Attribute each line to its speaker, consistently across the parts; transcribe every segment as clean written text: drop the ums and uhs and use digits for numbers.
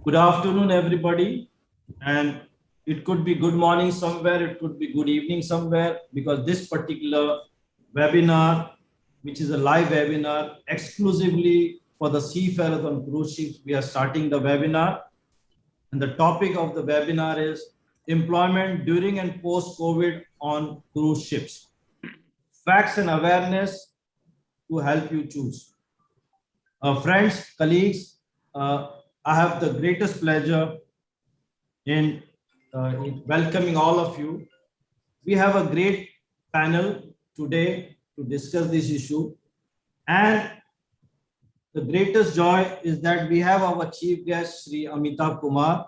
Speaker 1: Good afternoon, everybody. And it could be good morning somewhere, it could be good evening somewhere, because this particular webinar, which is a live webinar exclusively for the seafarers on cruise ships, we are starting the webinar. And the topic of the webinar is employment during and post-COVID on cruise ships. Facts and awareness to help you choose. Friends, colleagues, I have the greatest pleasure in welcoming all of you. We have a great panel today to discuss this issue. And the greatest joy is that we have our chief guest, Sri Amitabh Kumar,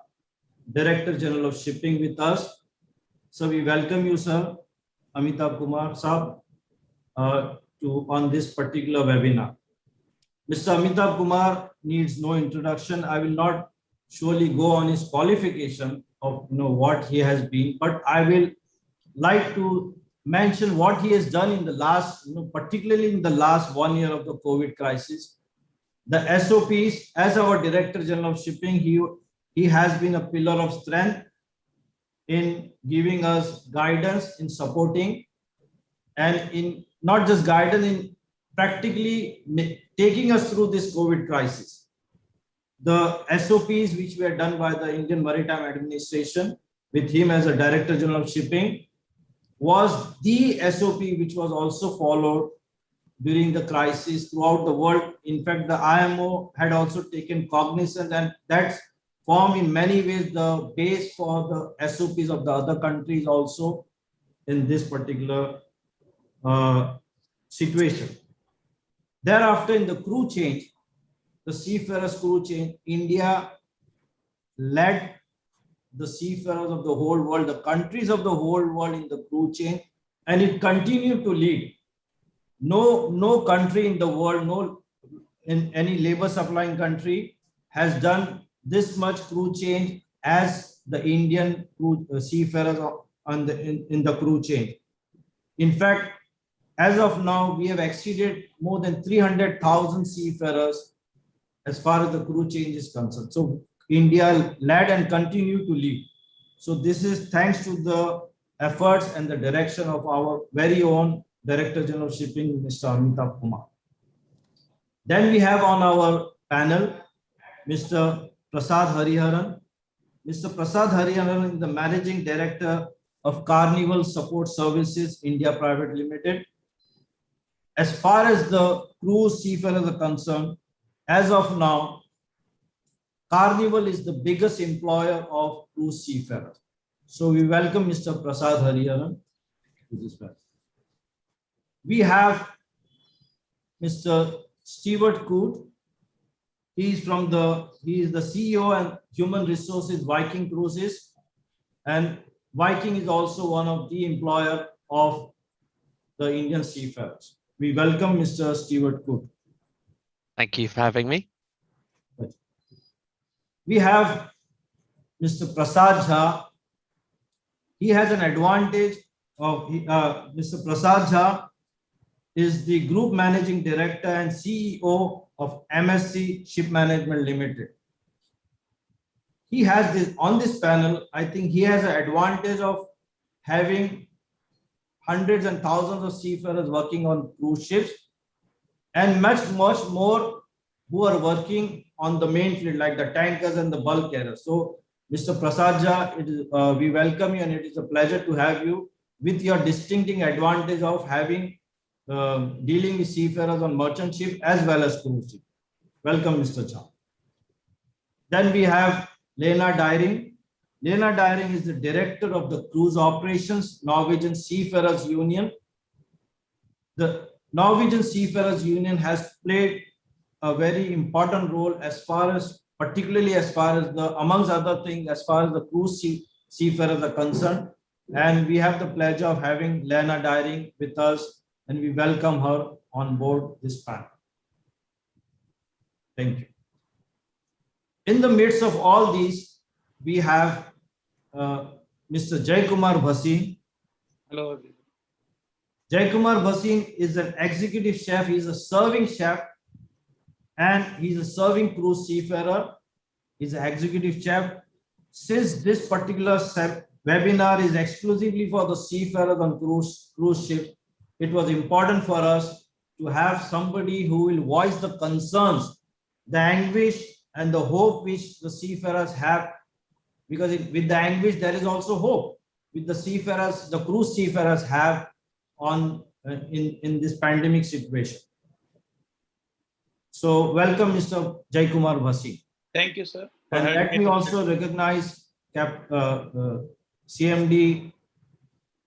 Speaker 1: Director General of Shipping with us. So we welcome you, sir, Amitabh Kumar, sir, on this particular webinar. Mr. Amitabh Kumar needs no introduction. I will not surely go on his qualification of what he has been, but I will like to mention what he has done in the last, particularly in the last 1 year of the COVID crisis. The SOPs, as our Director General of Shipping, he has been a pillar of strength in giving us guidance, in supporting, and in not just guidance, in practically taking us through this COVID crisis. The SOPs which were done by the Indian Maritime Administration with him as a Director General of Shipping was the SOP which was also followed during the crisis throughout the world. In fact, the IMO had also taken cognizance, and that's formed in many ways the base for the SOPs of the other countries also in this particular situation. Thereafter, in the crew change, the seafarers crew change, India led the seafarers of the whole world, the countries of the whole world in the crew change, and it continued to lead. No country in the world, in any labor supplying country has done this much crew change as the Indian seafarers in the crew change. In fact, as of now, we have exceeded more than 300,000 seafarers as far as the crew change is concerned. So India led and continue to lead. So this is thanks to the efforts and the direction of our very own Director General of Shipping, Mr. Amitabh Kumar. Then we have on our panel, Mr. Prasad Hariharan. Mr. Prasad Hariharan is the Managing Director of Carnival Support Services India Private Limited. As far as the cruise seafarers are concerned, as of now, Carnival is the biggest employer of cruise seafarers. So we welcome Mr. Prasad Hariharan to this panel. We have Mr. Stewart Coote. He is the CEO and Human Resources Viking Cruises, and Viking is also one of the employer of the Indian seafarers. We welcome Mr. Stewart Coote.
Speaker 2: Thank you for having me.
Speaker 1: We have Mr. Prasad Jha. He has an advantage of Mr. Prasad Jha is the Group Managing Director and CEO of MSC Ship Management Limited. He has this on this panel. I think he has an advantage of having hundreds and thousands of seafarers working on cruise ships, and much more who are working on the main fleet like the tankers and the bulk carriers. So Mr. Prasad Jha, we welcome you, and it is a pleasure to have you with your distinctive advantage of having dealing with seafarers on merchant ship as well as cruise ship. Welcome, Mr. Jha. Then we have Lena Dyring. Lena Dyring is the Director of the Cruise Operations, Norwegian Seafarers Union. The Norwegian Seafarers Union has played a very important role particularly as far as amongst other things, as far as the cruise seafarers are concerned. And we have the pleasure of having Lena Dyring with us, and we welcome her on board this panel. Thank you. In the midst of all these, we have Mr. Jaikumar Bhasin.
Speaker 3: Hello.
Speaker 1: Jaikumar Bhasin is an executive chef. He's a serving chef, and he's a serving cruise seafarer is the executive chef. Since this particular webinar is exclusively for the seafarers on cruise ship, it was important for us to have somebody who will voice the concerns, the anguish, and the hope which the seafarers have. Because with the anguish, there is also hope. With the seafarers, the cruise seafarers have on in this pandemic situation. So welcome, Mr. Jaikumar Bhasi.
Speaker 3: Thank you, sir.
Speaker 1: And let me also recognize CMD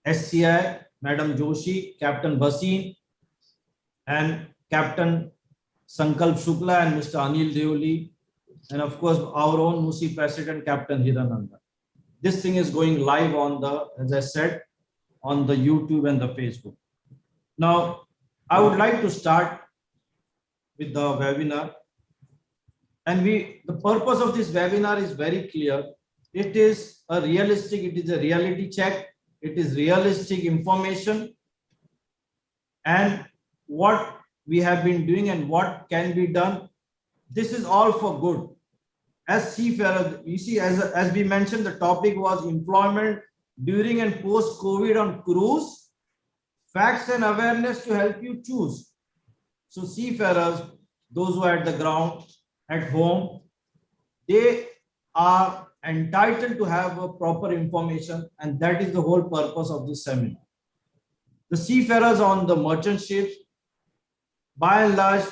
Speaker 1: SCI, Madam Joshi, Captain Bhasin, and Captain Sankalp Shukla and Mr. Anil Deoli, and of course our own NUSI President, Captain Hirananda. This thing is going live on the, as I said, on the YouTube and the Facebook. Now, I would like to start with the webinar. And the purpose of this webinar is very clear. It is a reality check. It is realistic information. And what we have been doing and what can be done. This is all for good. As seafarers, you see, as we mentioned, the topic was employment during and post-COVID on cruise, facts and awareness to help you choose. So seafarers, those who are at the ground, at home, they are entitled to have a proper information, and that is the whole purpose of this seminar. The seafarers on the merchant ships, by and large,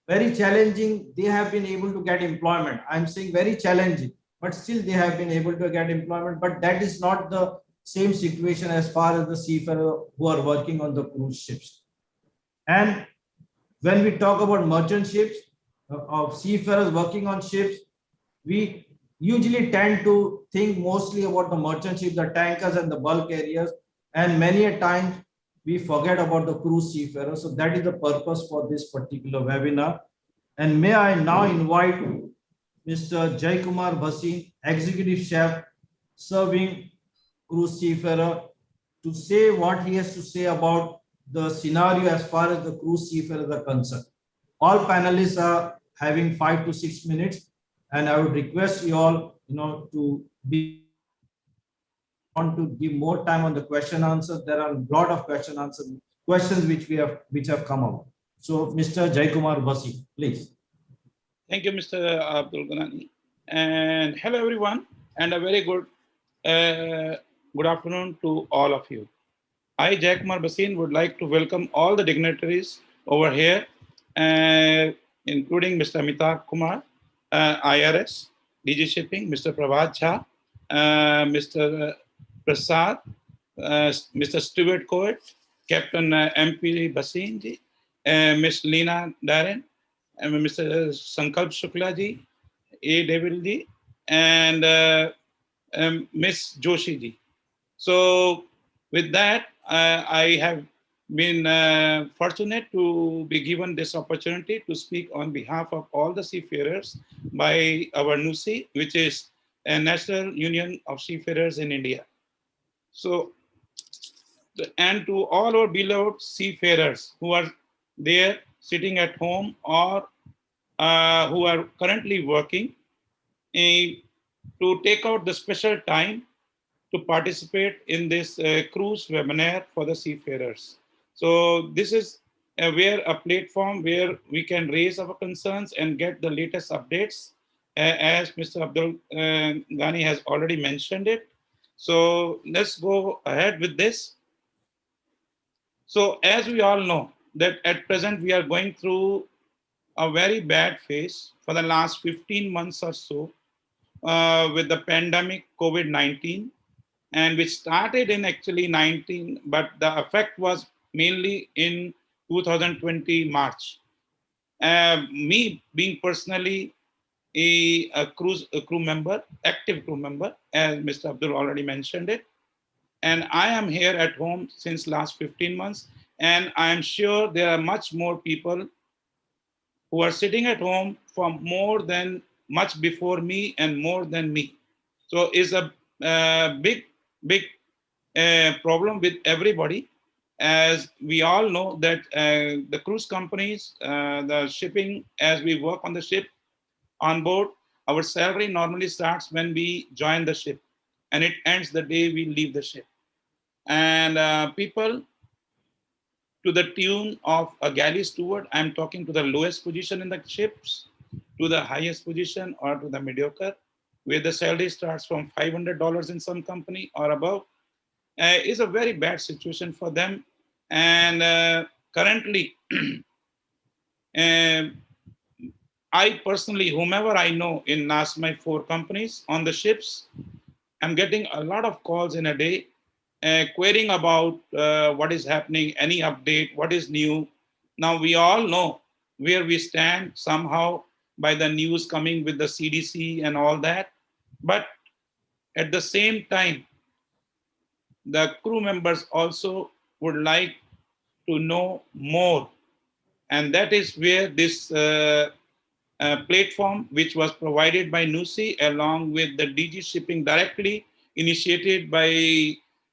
Speaker 1: very challenging. They have been able to get employment. I'm saying very challenging, but still they have been able to get employment. But that is not the same situation as far as the seafarers who are working on the cruise ships. And when we talk about merchant ships, of seafarers working on ships, we usually tend to think mostly about the merchant ships, the tankers and the bulk carriers, and many a time we forget about the cruise seafarers. So that is the purpose for this particular webinar. And may I now invite Mr. Jaikumar Bhasi, Executive Chef, serving cruise seafarer, to say what he has to say about the scenario as far as the cruise seafarers are concerned. All panelists are having 5 to 6 minutes, and I would request you all, to want to give more time on the question answers. There are a lot of questions which have come up. So, Mr. Jaikumar Bhasi, please.
Speaker 3: Thank you, Mr. Abdul Ghanani. And hello, everyone, and a very good afternoon to all of you. I, Jaikumar Bhasin, would like to welcome all the dignitaries over here, including Mr. Amitabh Kumar, IRS, DG Shipping, Mr. Prabhat Jha, Mr. Prasad, Mr. Stuart Coet, Captain MP Bhasin ji, Ms. Leena Darren, Mr. Sankalp Shukla ji, A. Devil ji, and Ms. Joshi ji. So with that, I have been fortunate to be given this opportunity to speak on behalf of all the seafarers by our NUSI, which is a National Union of Seafarers in India. So, and to all our beloved seafarers who are there sitting at home or who are currently working, to take out the special time to participate in this cruise webinar for the seafarers. So this is a platform where we can raise our concerns and get the latest updates, as Mr. Abdul Ghani has already mentioned it. So let's go ahead with this. So as we all know that at present we are going through a very bad phase for the last 15 months or so with the pandemic COVID-19, and which started in actually 19, but the effect was mainly in 2020 March. Me being personally a crew member, active crew member, as Mr. Abdul already mentioned it. And I am here at home since last 15 months. And I am sure there are much more people who are sitting at home for much before me and more than me. So it's a big problem with everybody. As we all know that the cruise companies, the shipping, as we work on the ship on board, Our salary normally starts when we join the ship, and it ends the day we leave the ship. And people, to the tune of a galley steward, I'm talking to the lowest position in the ships, to the highest position, or to the mediocre, where the salary starts from $500 in some company or above, is a very bad situation for them. And currently, uh, I personally, whomever I know in my 4 companies on the ships, I'm getting a lot of calls in a day, querying about what is happening, any update, what is new. Now we all know where we stand somehow by the news coming with the CDC and all that. But at the same time, the crew members also would like to know more. And that is where this platform, which was provided by NUSI along with the DG Shipping directly, initiated by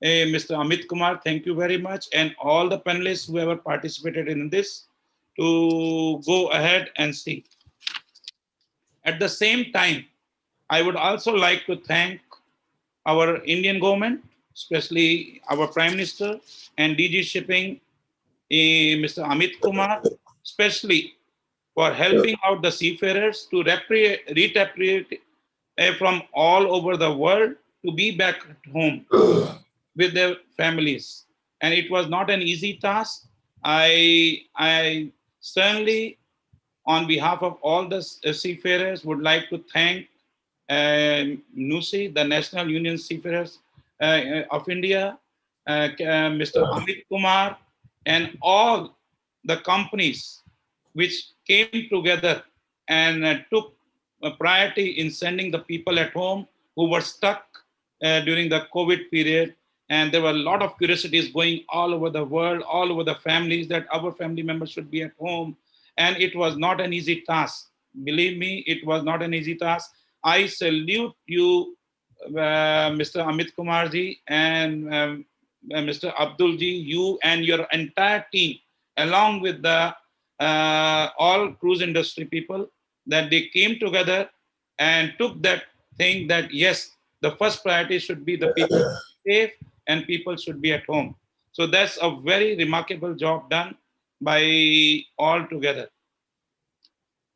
Speaker 3: Mr. Amit Kumar. Thank you very much. And all the panelists who ever participated in this, to go ahead and see. At the same time, I would also like to thank our Indian government, especially our Prime Minister and DG Shipping, Mr. Amit Kumar, especially for helping out the seafarers to repatriate from all over the world to be back at home with their families. And it was not an easy task. I certainly, on behalf of all the seafarers, would like to thank NUSI, the National Union Seafarers of India, Mr. Amit Kumar, and all the companies which came together and took a priority in sending the people at home who were stuck during the COVID period. And there were a lot of curiosities going all over the world, all over the families, that our family members should be at home. And it was not an easy task. Believe me, it was not an easy task. I salute you, Mr. Amit Kumarji and Mr. Abdulji, you and your entire team, along with the all cruise industry people, that they came together and took that thing that yes, the first priority should be the people safe and people should be at home. So that's a very remarkable job done by all together.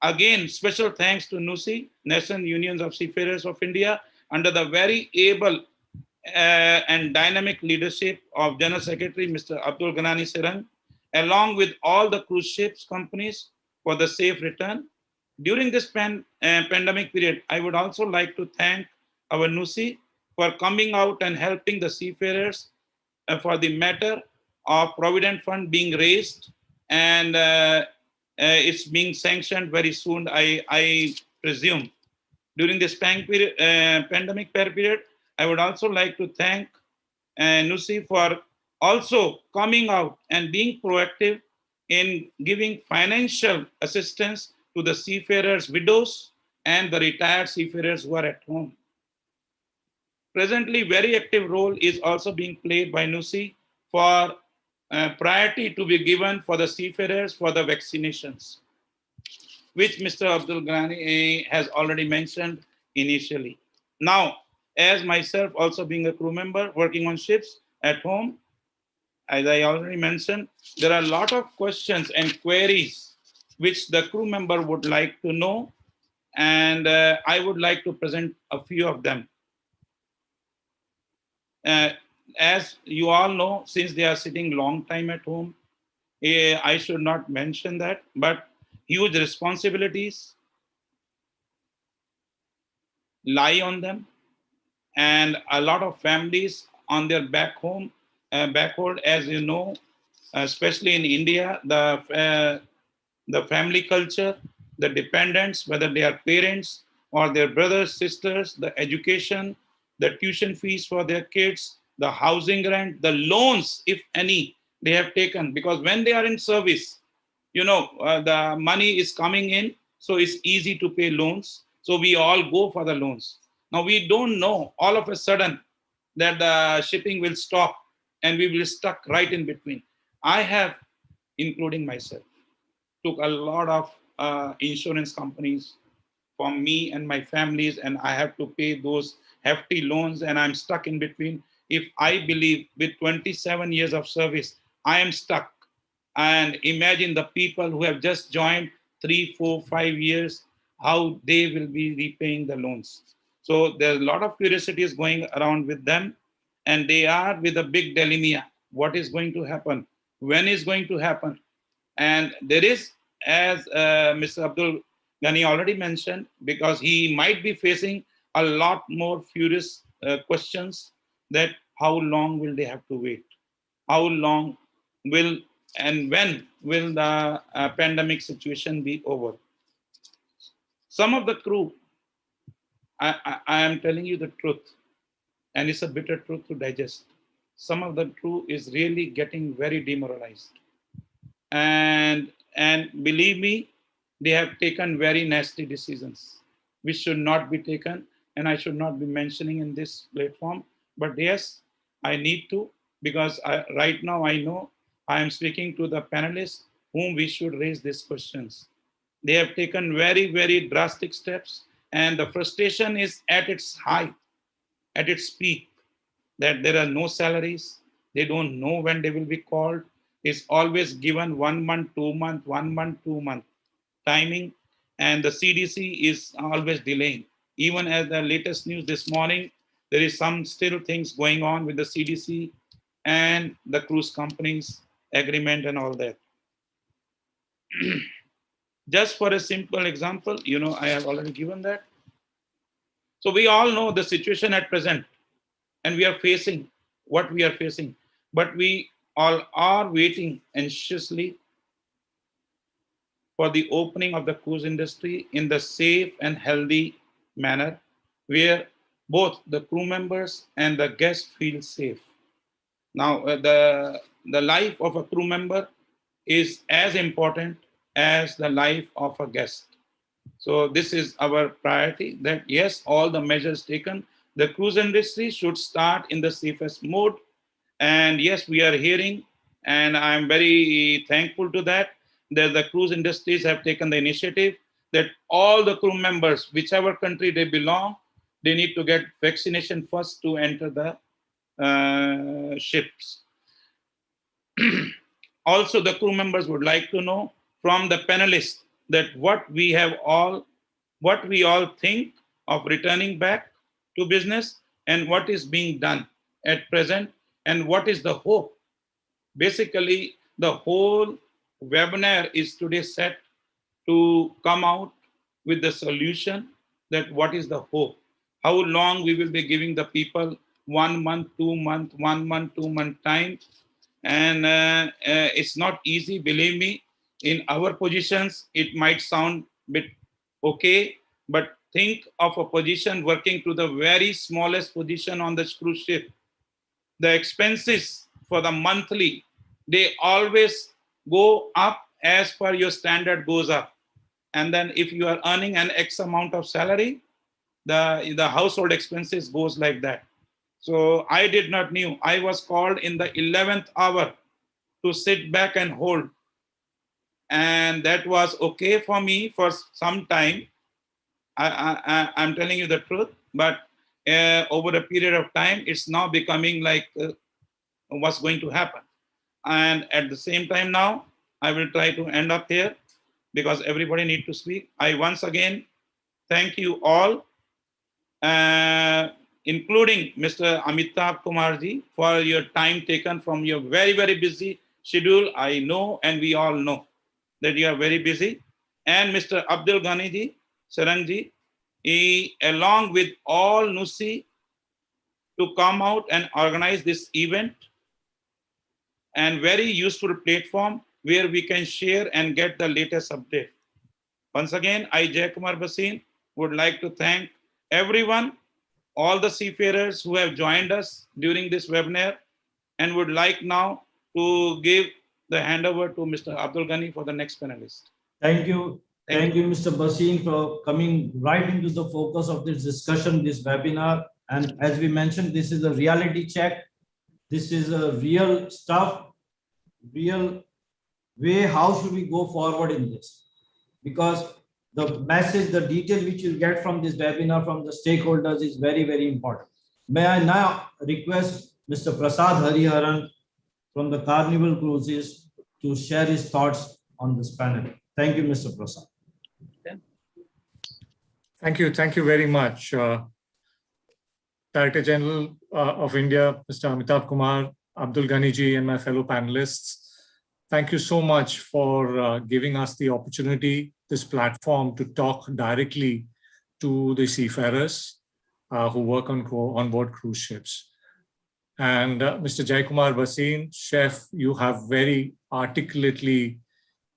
Speaker 3: Again, special thanks to NUSI, National Unions of Seafarers of India, under the very able and dynamic leadership of General Secretary Mr. Abdul Ghanani Sirang, along with all the cruise ships companies for the safe return. During this pandemic period, I would also like to thank our NUSI for coming out and helping the seafarers for the matter of Provident Fund being raised, and it's being sanctioned very soon, I presume. During this pandemic period, I would also like to thank NUSI for also coming out and being proactive in giving financial assistance to the seafarers' widows and the retired seafarers who are at home. Presently, very active role is also being played by NUSI for priority to be given for the seafarers for the vaccinations, which Mr. Abdul Ghani has already mentioned initially. Now, as myself also being a crew member working on ships at home, as I already mentioned, there are a lot of questions and queries which the crew member would like to know, and I would like to present a few of them. As you all know, since they are sitting long time at home, I should not mention that, but huge responsibilities lie on them, and a lot of families on their backward, as you know, especially in India, the family culture, the dependents, whether they are parents or their brothers, sisters, the education, the tuition fees for their kids, the housing rent, the loans, if any, they have taken. Because when they are in service, you know, the money is coming in, so it's easy to pay loans. So we all go for the loans. Now we don't know all of a sudden that the shipping will stop and we will stuck right in between. I have, including myself, took a lot of insurance companies for me and my families, and I have to pay those hefty loans, and I'm stuck in between. If I believe with 27 years of service, I am stuck. And imagine the people who have just joined 3, 4, 5 years, how they will be repaying the loans. So there's a lot of curiosity is going around with them, and they are with a big dilemma. What is going to happen? When is going to happen? And there is, as Mr. Abdul Ghani already mentioned, because he might be facing a lot more furious questions, that how long will they have to wait? How long will and when will the pandemic situation be over? Some of the crew, I am telling you the truth, and it's a bitter truth to digest. Some of the crew is really getting very demoralized. And believe me, they have taken very nasty decisions which should not be taken, and I should not be mentioning in this platform. But yes, I need to, because right now I know I am speaking to the panelists whom we should raise these questions. They have taken very, very drastic steps, and the frustration is at its height, at its peak, that there are no salaries. They don't know when they will be called. It's always given 1 month, 2 month, 1 month, 2 month timing, and the CDC is always delaying. Even as the latest news this morning, there is some still things going on with the CDC and the cruise companies agreement and all that. Just for a simple example, I have already given that. So we all know the situation at present, and we are facing what we are facing, but we all are waiting anxiously for the opening of the cruise industry in the safe and healthy manner, where both the crew members and the guests feel safe. Now, the life of a crew member is as important as the life of a guest. So this is our priority, that yes, all the measures taken, the cruise industry should start in the safest mode. And yes, we are hearing, and I'm very thankful to that the cruise industries have taken the initiative that all the crew members, whichever country they belong, they need to get vaccination first to enter the ships. Also, the crew members would like to know from the panelists that what we all think of returning back to business, and what is being done at present, and what is the hope. Basically, the whole webinar is today set to come out with the solution, that what is the hope, how long we will be giving the people 1 month, 2 month, 1 month, 2 month time. And it's not easy, believe me. In our positions, it might sound a bit okay, but think of a position working to the very smallest position on the cruise ship. The expenses for the monthly, they always go up as per your standard goes up. And then if you are earning an X amount of salary, the household expenses goes like that. So I did not knew. I was called in the 11th hour to sit back and hold. And that was okay for me for some time. I'm telling you the truth, but over a period of time, it's now becoming like what's going to happen. And at the same time now, I will try to end up here because everybody needs to speak. I once again thank you all, including Mr. Amitabh Kumarji, for your time taken from your very, very busy schedule. I know, and we all know that you are very busy. And Mr. Abdul Ghani ji, Sarangji, along with all NUSI, to come out and organize this event, and very useful platform where we can share and get the latest update. Once again, I, Jay Kumar Basin, would like to thank everyone, all the seafarers who have joined us during this webinar, and would like now to give the handover to Mr. Abdul Ghani for the next panelist.
Speaker 1: Thank you. Thank you, Mr. Basin, for coming right into the focus of this discussion, this webinar. And as we mentioned, this is a reality check. This is a real stuff, real way. How should we go forward in this? Because the message, the detail which you get from this webinar from the stakeholders is very, very important. May I now request Mr. Prasad Hariharan from the Carnival Cruises to share his thoughts on this panel. Thank you, Mr. Prasad.
Speaker 4: Thank you very much. Director General of India, Mr. Amitabh Kumar, Abdul Ghani ji, and my fellow panelists. Thank you so much for giving us the opportunity, this platform, to talk directly to the seafarers who work on board cruise ships. And Mr. Jaikumar Bhasin, Chef, you have very articulately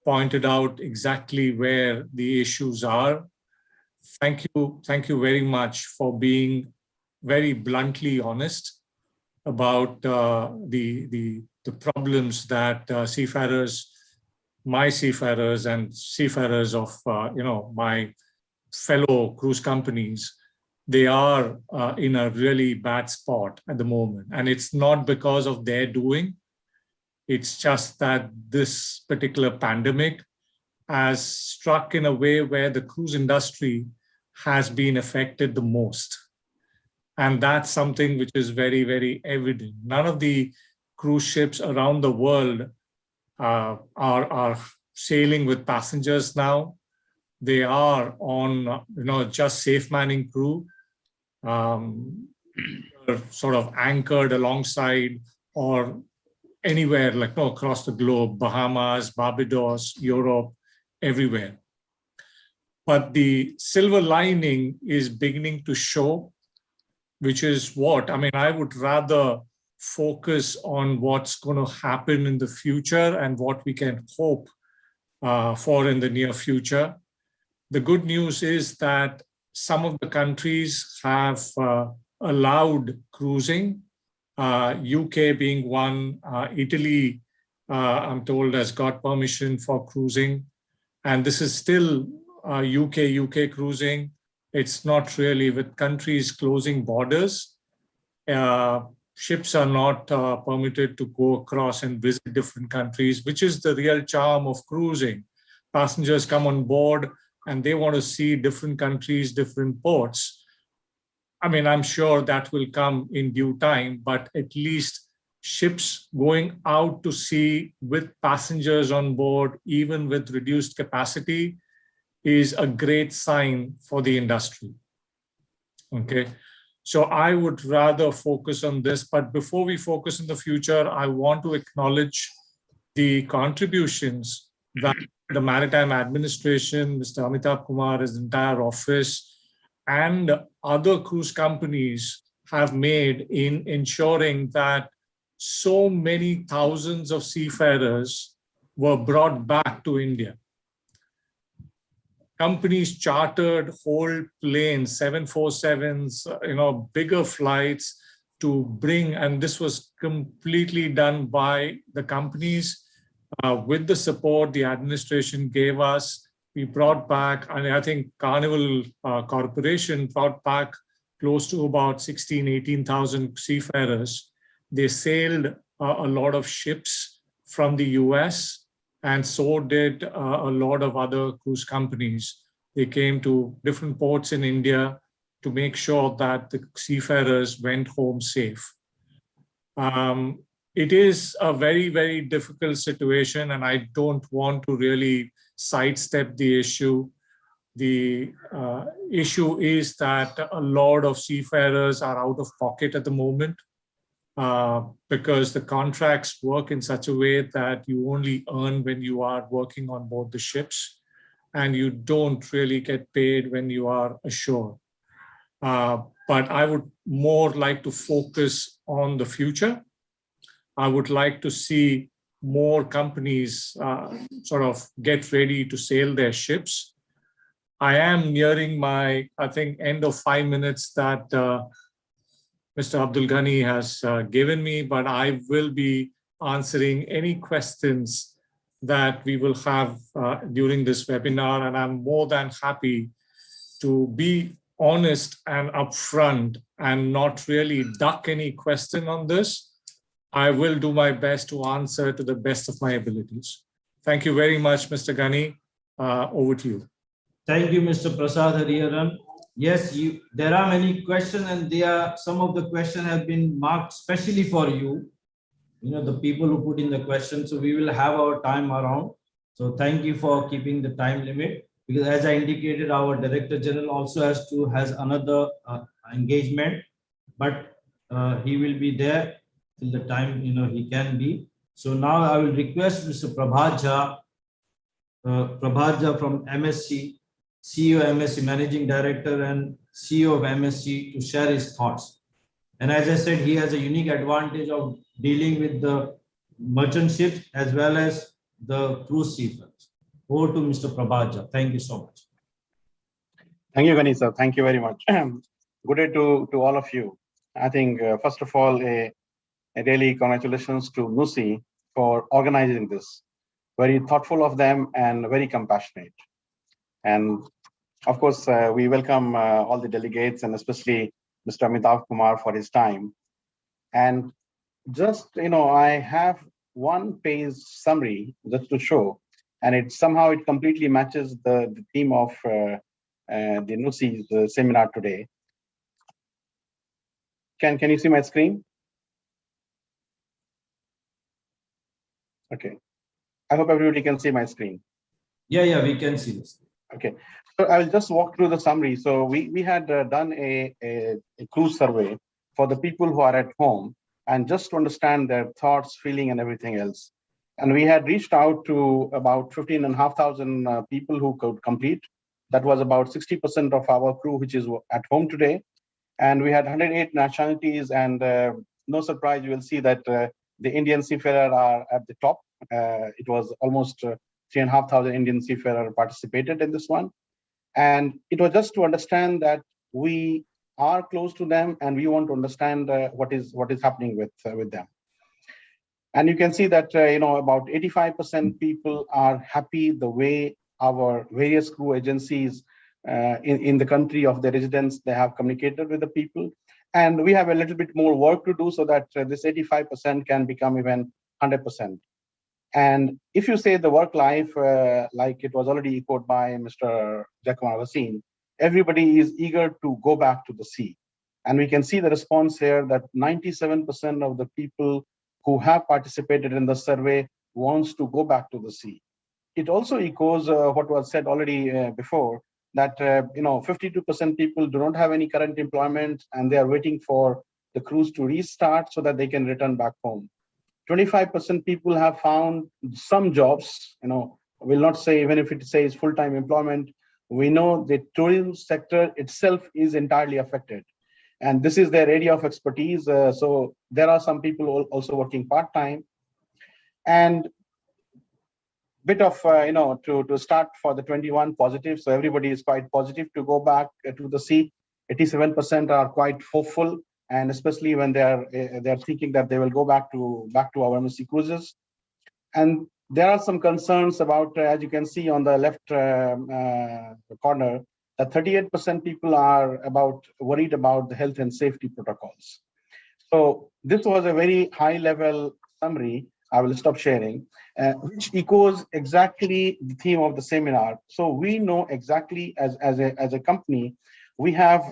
Speaker 4: pointed out exactly where the issues are. Thank you very much for being very bluntly honest about the problems that seafarers, my seafarers and seafarers of my fellow cruise companies, they are in a really bad spot at the moment. And it's not because of their doing. It's just that this particular pandemic has struck in a way where the cruise industry has been affected the most. And that's something which is very, very evident. None of the cruise ships around the world are sailing with passengers now. They are on, just safe manning crew, sort of anchored alongside or anywhere across the globe, Bahamas, Barbados, Europe, everywhere. But the silver lining is beginning to show, which is what, I would rather focus on what's going to happen in the future and what we can hope for in the near future. The good news is that some of the countries have allowed cruising, UK being one, Italy, I'm told, has got permission for cruising. And this is still UK cruising. It's not really, with countries closing borders. Ships are not permitted to go across and visit different countries, which is the real charm of cruising. Passengers come on board and they want to see different countries, different ports. I'm sure that will come in due time, but at least ships going out to sea with passengers on board, even with reduced capacity, is a great sign for the industry. Okay, so I would rather focus on this, but before we focus on the future, I want to acknowledge the contributions that the Maritime Administration, Mr. Amitabh Kumar, his entire office, and other cruise companies have made in ensuring that so many thousands of seafarers were brought back to India. Companies chartered whole planes, 747s, bigger flights to bring, and this was completely done by the companies with the support the administration gave us. We brought back, and I think Carnival Corporation brought back close to about 18,000 seafarers. They sailed a lot of ships from the US, and so did a lot of other cruise companies. They came to different ports in India to make sure that the seafarers went home safe. It is a very, very difficult situation, and I don't want to really sidestep the issue. The issue is that a lot of seafarers are out of pocket at the moment because the contracts work in such a way that you only earn when you are working on board the ships, and you don't really get paid when you are ashore. But I would more like to focus on the future. I would like to see more companies sort of get ready to sail their ships. I am nearing my, I think, end of 5 minutes that Mr. Abdul Ghani has given me, but I will be answering any questions that we will have during this webinar, and I'm more than happy to be honest and upfront and not really duck any question on this. I will do my best to answer to the best of my abilities. Thank you very much, Mr. Ghani. Over to you.
Speaker 1: Thank you, Mr. Prasad Hariharan. Yes, there are many questions, and some of the questions have been marked specially for you. The people who put in the questions. So we will have our time around. So thank you for keeping the time limit, because as I indicated, our Director General also has another engagement, but he will be there till the time he can be. So now I will request Mr. Prabhat Jha from MSC, CEO MSC, Managing Director and CEO of MSC, to share his thoughts. And as I said, he has a unique advantage of dealing with the merchant ships as well as the cruise seafarers. Over to Mr. Prabhat Jha. Thank you so much.
Speaker 5: Thank you, Ganesh sir. Thank you very much. Good day to all of you. I think, first of all, a really congratulations to NUSI for organizing this. Very thoughtful of them and very compassionate. And of course, we welcome all the delegates and especially Mr. Amitav Kumar for his time. And just, I have one page summary just to show, and it somehow completely matches the theme of the NUSI seminar today. Can you see my screen? Okay. I hope everybody can see my screen.
Speaker 1: Yeah, we can see this.
Speaker 5: Okay. So I will just walk through the summary. So we had done a cruise survey for the people who are at home, and just to understand their thoughts, feeling, and everything else. And we had reached out to about 15,500 people who could complete. That was about 60% of our crew, which is at home today. And we had 108 nationalities, and no surprise, you will see that the Indian seafarer are at the top. It was almost 3,500 Indian seafarers participated in this one. And it was just to understand that we are close to them and we want to understand what is happening with them. And you can see that about 85% people are happy the way our various crew agencies in the country of the residence, they have communicated with the people. And we have a little bit more work to do so that this 85% can become even 100%. And if you say the work life, like it was already echoed by Mr. Jaquan Wasim, everybody is eager to go back to the sea. And we can see the response here that 97% of the people who have participated in the survey wants to go back to the sea. It also echoes what was said already before, that 52% people do not have any current employment and they are waiting for the cruise to restart so that they can return back home. 25% people have found some jobs, will not say, even if it says full-time employment, we know the tourism sector itself is entirely affected. And this is their area of expertise. So there are some people also working part-time. And bit of, to start for the 21 positive. So everybody is quite positive to go back to the sea. 87% are quite hopeful, and especially when they're thinking that they will go back to our MSC cruises. And there are some concerns about, as you can see on the left corner, that 38% people are worried about the health and safety protocols. So this was a very high level summary. I will stop sharing, which echoes exactly the theme of the seminar. So we know exactly as a company, we have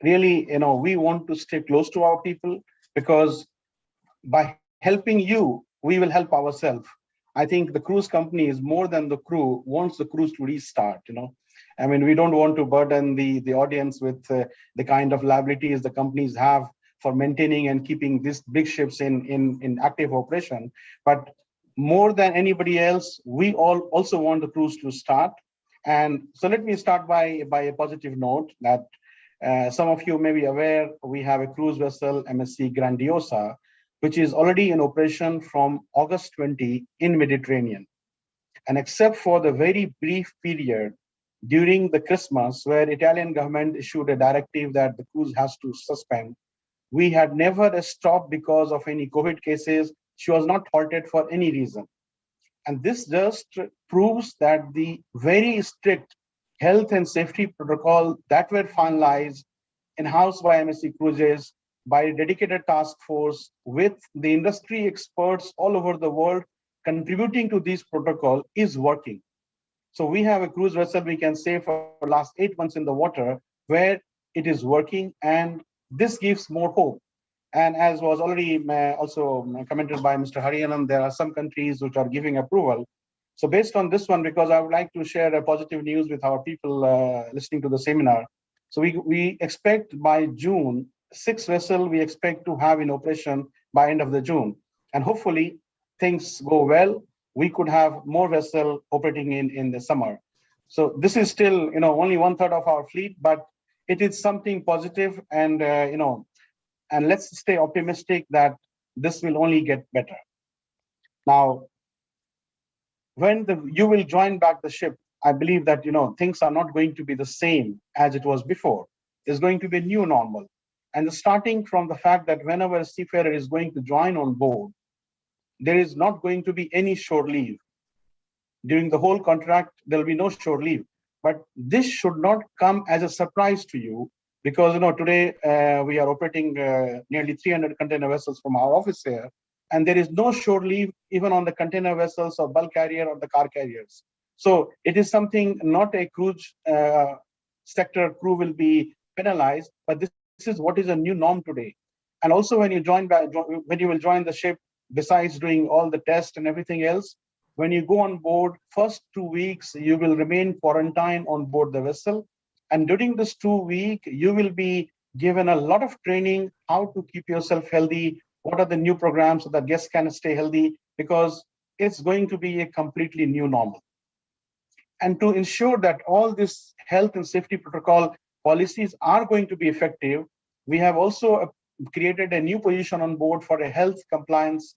Speaker 5: really, we want to stay close to our people, because by helping you, we will help ourselves. I think the cruise company is more than the crew wants the cruise to restart, I mean, we don't want to burden the audience with the kind of liabilities the companies have for maintaining and keeping these big ships in active operation. But more than anybody else, we all also want the cruise to start. And so let me start by a positive note that some of you may be aware, we have a cruise vessel, MSC Grandiosa, which is already in operation from August 20 in Mediterranean. And except for the very brief period during the Christmas, where Italian government issued a directive that the cruise has to suspend, we had never stopped because of any COVID cases. She was not halted for any reason. And this just proves that the very strict health and safety protocol that were finalized in-house by MSC Cruises, by a dedicated task force with the industry experts all over the world contributing to this protocol is working. So we have a cruise vessel, we can say, for the last 8 months in the water where it is working, and this gives more hope. And as was already also commented by Mr. Hariyanan, there are some countries which are giving approval. So based on this one, because I would like to share a positive news with our people listening to the seminar. So we expect by June, 6 vessels we expect to have in operation by end of the June. And hopefully things go well, we could have more vessels operating in the summer. So this is still, only 1/3 of our fleet, but it is something positive, and and let's stay optimistic that this will only get better. Now, when you will join back the ship, I believe that things are not going to be the same as it was before. There's going to be a new normal. And starting from the fact that whenever a seafarer is going to join on board, there is not going to be any shore leave. During the whole contract, there will be no shore leave. But this should not come as a surprise to you, because today we are operating nearly 300 container vessels from our office here, and there is no shore leave even on the container vessels or bulk carrier or the car carriers. So it is something, not a cruise sector crew will be penalized, but this is what is a new norm today. And also when you will join the ship, besides doing all the tests and everything else, when you go on board, first 2 weeks, you will remain quarantined on board the vessel. And during this 2 weeks, you will be given a lot of training, how to keep yourself healthy, what are the new programs so that guests can stay healthy, because it's going to be a completely new normal. And to ensure that all this health and safety protocol policies are going to be effective, we have also created a new position on board for a health compliance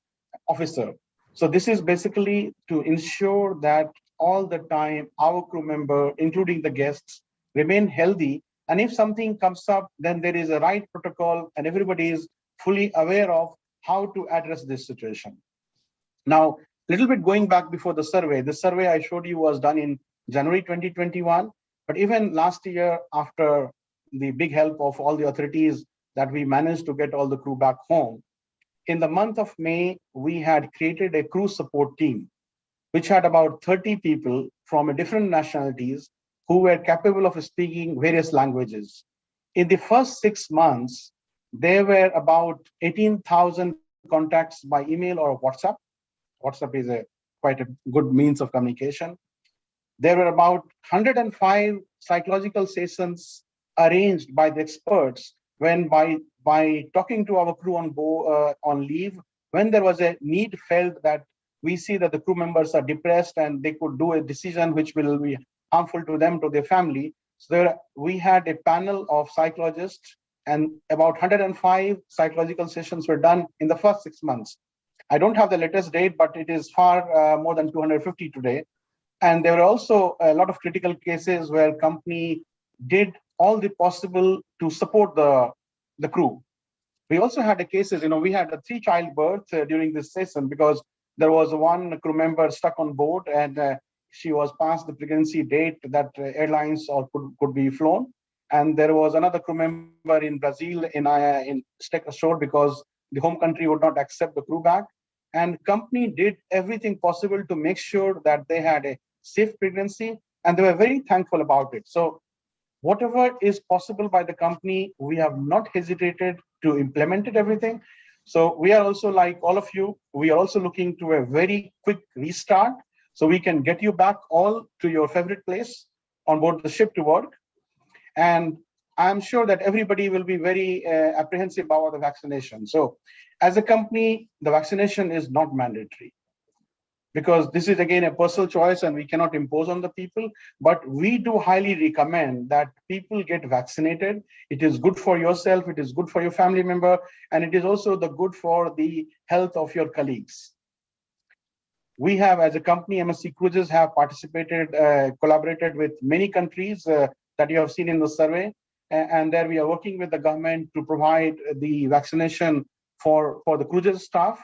Speaker 5: officer. So this is basically to ensure that all the time our crew member, including the guests, remain healthy. And if something comes up, then there is a right protocol and everybody is fully aware of how to address this situation. Now, a little bit going back before the survey I showed you was done in January 2021. But even last year, after the big help of all the authorities, that we managed to get all the crew back home, in the month of May, we had created a crew support team, which had about 30 people from different nationalities who were capable of speaking various languages. In the first 6 months, there were about 18,000 contacts by email or WhatsApp. WhatsApp is quite a good means of communication. There were about 105 psychological sessions arranged by the experts when by talking to our crew on board on leave, when there was a need felt that we see that the crew members are depressed and they could do a decision which will be harmful to them, to their family. So we had a panel of psychologists, and about 105 psychological sessions were done in the first 6 months. I don't have the latest date, but it is far more than 250 today. And there were also a lot of critical cases where company did all the possible to support the crew. We also had cases, we had 3 childbirths during this session, because there was one crew member stuck on board and she was past the pregnancy date that airlines or could be flown. And there was another crew member in Brazil in stuck ashore because the home country would not accept the crew back. And company did everything possible to make sure that they had a safe pregnancy, and they were very thankful about it. So whatever is possible by the company, we have not hesitated to implement it, everything. So we are also, like all of you, we are also looking to a very quick restart so we can get you back all to your favorite place on board the ship to work. And I'm sure that everybody will be very apprehensive about the vaccination. So as a company, the vaccination is not mandatory, because this is again a personal choice and we cannot impose on the people, but we do highly recommend that people get vaccinated. It is good for yourself, it is good for your family member, and it is also the good for the health of your colleagues. We have, as a company, MSC Cruises have participated, collaborated with many countries that you have seen in the survey, and there we are working with the government to provide the vaccination for the cruises staff.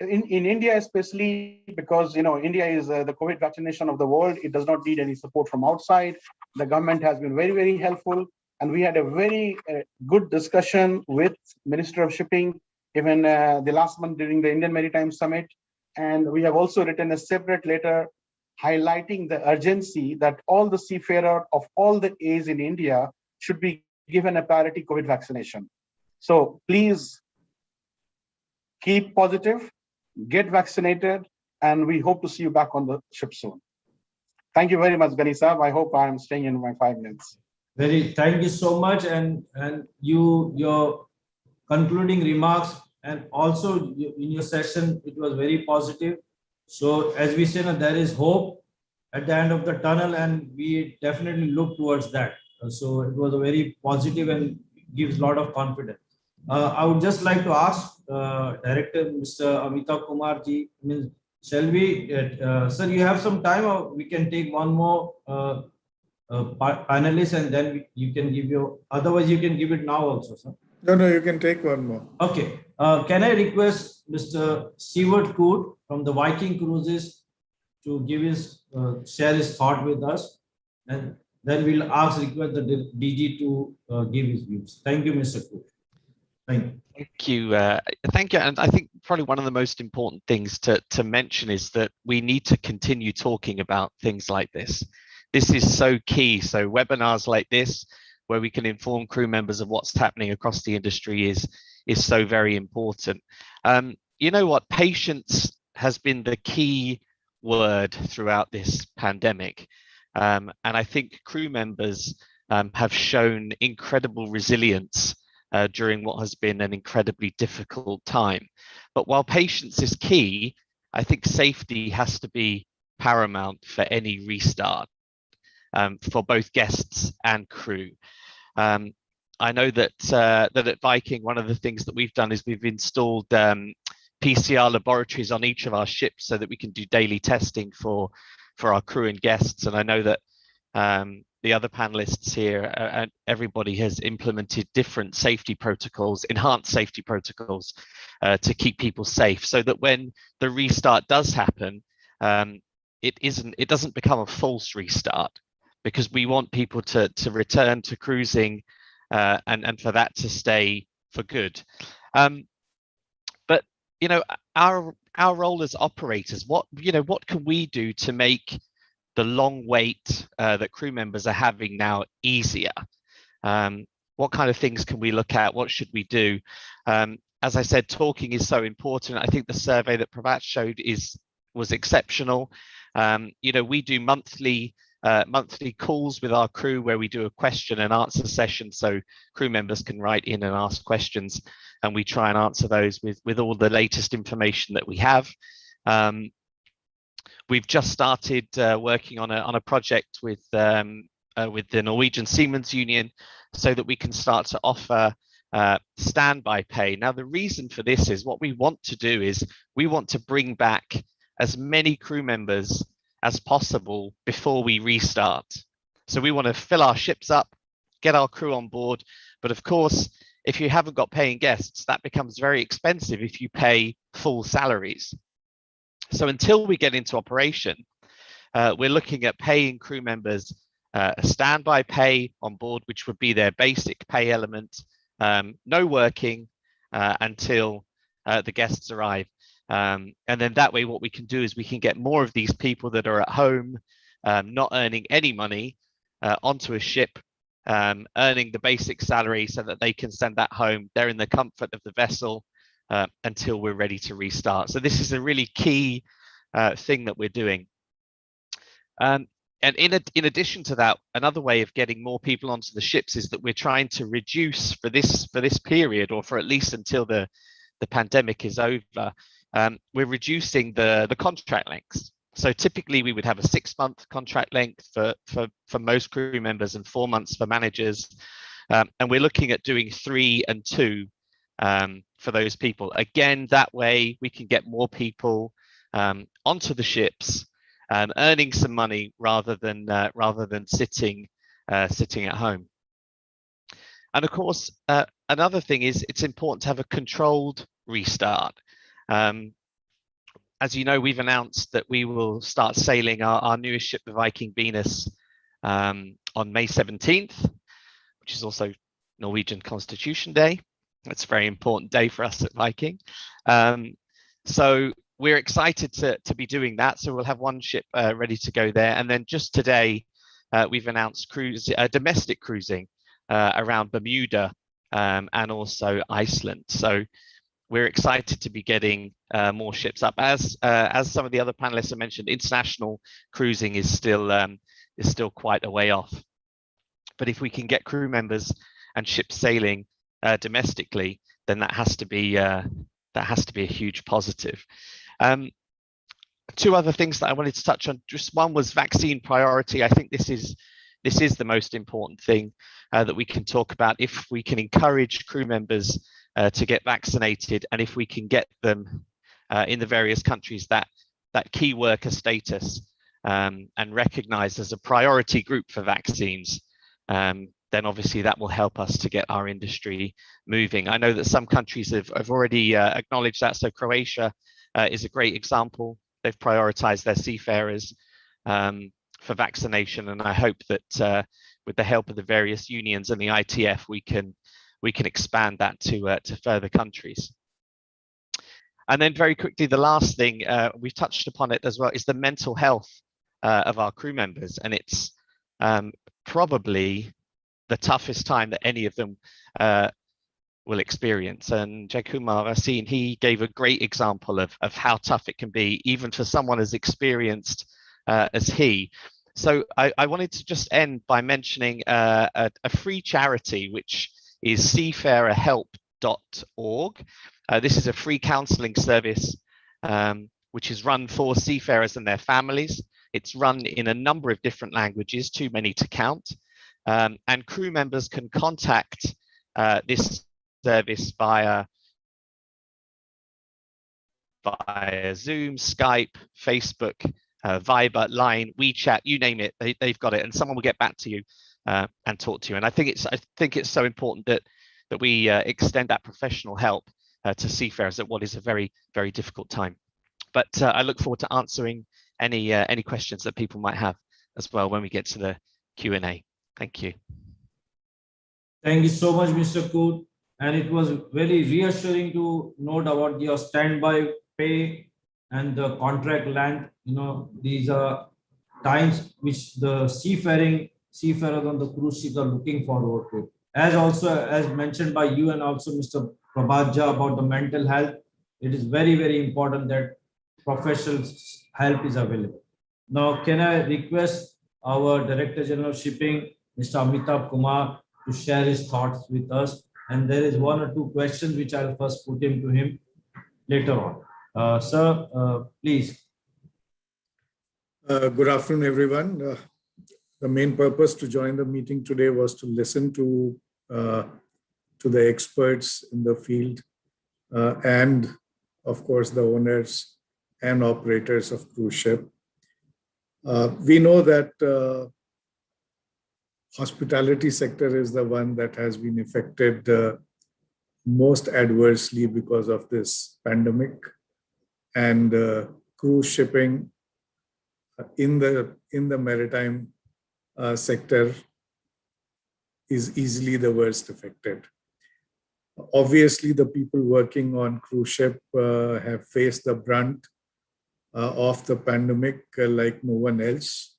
Speaker 5: In India, especially because India is the COVID vaccination of the world, it does not need any support from outside. The government has been very, very helpful, and we had a very good discussion with Minister of Shipping even the last month during the Indian Maritime Summit. And we have also written a separate letter highlighting the urgency that all the seafarer of all the A's in India should be given a priority COVID vaccination. So please keep positive, get vaccinated, and we hope to see you back on the ship soon. Thank you very much, Gani Saab. I hope I'm staying in my 5 minutes.
Speaker 1: Thank you so much, and your concluding remarks, and also in your session, it was very positive. So as we say, there is hope at the end of the tunnel, and we definitely look towards that. So it was a very positive and gives a lot of confidence. I would just like to ask Director Mr. Amitabh Kumar ji, shall we, sir, you have some time, or we can take one more panelist, and then you can give your, otherwise you can give it now also, sir.
Speaker 6: No, you can take one more.
Speaker 1: Okay. Can I request Mr. Stewart Coot from the Viking Cruises to give his, share his thought with us, and then we'll request the DG to give his views. Thank you, Mr. Coot. Thank you.
Speaker 2: Thank you. Thank you. And I think probably one of the most important things to mention is that we need to continue talking about things like this. This is so key. So webinars like this, where we can inform crew members of what's happening across the industry, is so very important. You know what? Patience has been the key word throughout this pandemic. And I think crew members have shown incredible resilience during what has been an incredibly difficult time. But while patience is key, I think safety has to be paramount for any restart, for both guests and crew. I know that that at Viking, one of the things that we've done is we've installed PCR laboratories on each of our ships so that we can do daily testing for our crew and guests. And I know that the other panelists here, and everybody has implemented different safety protocols, enhanced safety protocols, to keep people safe, so that when the restart does happen, it doesn't become a false restart, because we want people to return to cruising, and for that to stay for good. But you know, our role as operators, what can we do to make the long wait that crew members are having now easier? What kind of things can we look at? What should we do? As I said, talking is so important. I think the survey that Pravat showed was exceptional. You know, we do monthly calls with our crew where we do a question and answer session, so crew members can write in and ask questions, and we try and answer those with all the latest information that we have. We've just started working on a project with the Norwegian Seamen's Union, so that we can start to offer standby pay. Now, the reason for this is, what we want to do is we want to bring back as many crew members as possible before we restart. So we want to fill our ships up, get our crew on board. But of course, if you haven't got paying guests, that becomes very expensive if you pay full salaries. So until we get into operation, we're looking at paying crew members a standby pay on board, which would be their basic pay element, no working until the guests arrive. And then that way, what we can do is we can get more of these people that are at home, not earning any money, onto a ship, earning the basic salary, so that they can send that home. They're in the comfort of the vessel until we're ready to restart. So this is a really key thing that we're doing. And in addition to that, another way of getting more people onto the ships is that we're trying to reduce for this period, or for at least until the pandemic is over, we're reducing the contract lengths. So typically we would have a 6-month contract length for most crew members, and 4 months for managers. And we're looking at doing 3 and 2 for those people. Again, that way we can get more people onto the ships, earning some money rather than sitting at home. And of course, another thing is, it's important to have a controlled restart. As you know, we've announced that we will start sailing our newest ship, the Viking Venus, on May 17th, which is also Norwegian Constitution Day. It's a very important day for us at Viking. So we're excited to be doing that. So we'll have one ship ready to go there. And then just today, we've announced domestic cruising around Bermuda and also Iceland. So we're excited to be getting more ships up. As some of the other panelists have mentioned, international cruising is still quite a way off. But if we can get crew members and ships sailing domestically, then that has to be a huge positive. Two other things that I wanted to touch on. Just one was vaccine priority. I think this is the most important thing that we can talk about. If we can encourage crew members to get vaccinated, and if we can get them in the various countries that key worker status and recognized as a priority group for vaccines, then obviously that will help us to get our industry moving. I know that some countries have already acknowledged that. So Croatia is a great example. They've prioritized their seafarers for vaccination, and I hope that with the help of the various unions and the ITF, we can expand that to further countries. And then very quickly, the last thing, we've touched upon it as well, is the mental health of our crew members. And it's probably the toughest time that any of them will experience. And Jayakumar Racine, he gave a great example of how tough it can be, even for someone as experienced as he. So I wanted to just end by mentioning a free charity, which is seafarerhelp.org. This is a free counselling service which is run for seafarers and their families. It's run in a number of different languages, too many to count. And crew members can contact this service via Zoom, Skype, Facebook, Viber, Line, WeChat, you name it, they've got it, and someone will get back to you and talk to you. And I think it's so important that we extend that professional help to seafarers at what is a very, very difficult time. But I look forward to answering any questions that people might have as well when we get to the Q&A. Thank you.
Speaker 1: Thank you so much, Mr. Koot. And it was very reassuring to note about your standby pay and the contract length. You know, these are times which the seafarers on the cruise ship are looking forward to. As mentioned by you and also Mr. Prabhat about the mental health, it is very, very important that professional help is available. Now, can I request our Director General of Shipping, Mr. Amitabh Kumar, to share his thoughts with us? And there is one or two questions which I'll first put to him later on. Sir, please.
Speaker 6: Good afternoon, everyone. The main purpose to join the meeting today was to listen to the experts in the field and, of course, the owners and operators of cruise ship. We know that hospitality sector is the one that has been affected most adversely because of this pandemic, and cruise shipping in the maritime sector is easily the worst affected. Obviously, the people working on cruise ship have faced the brunt of the pandemic like no one else.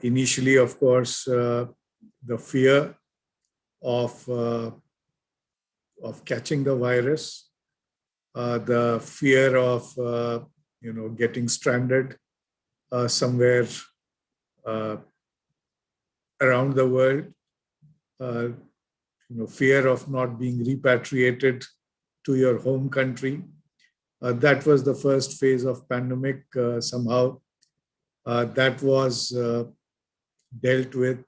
Speaker 6: Initially, of course, the fear of catching the virus, the fear of getting stranded somewhere around the world, fear of not being repatriated to your home country. That was the first phase of pandemic. Somehow that was dealt with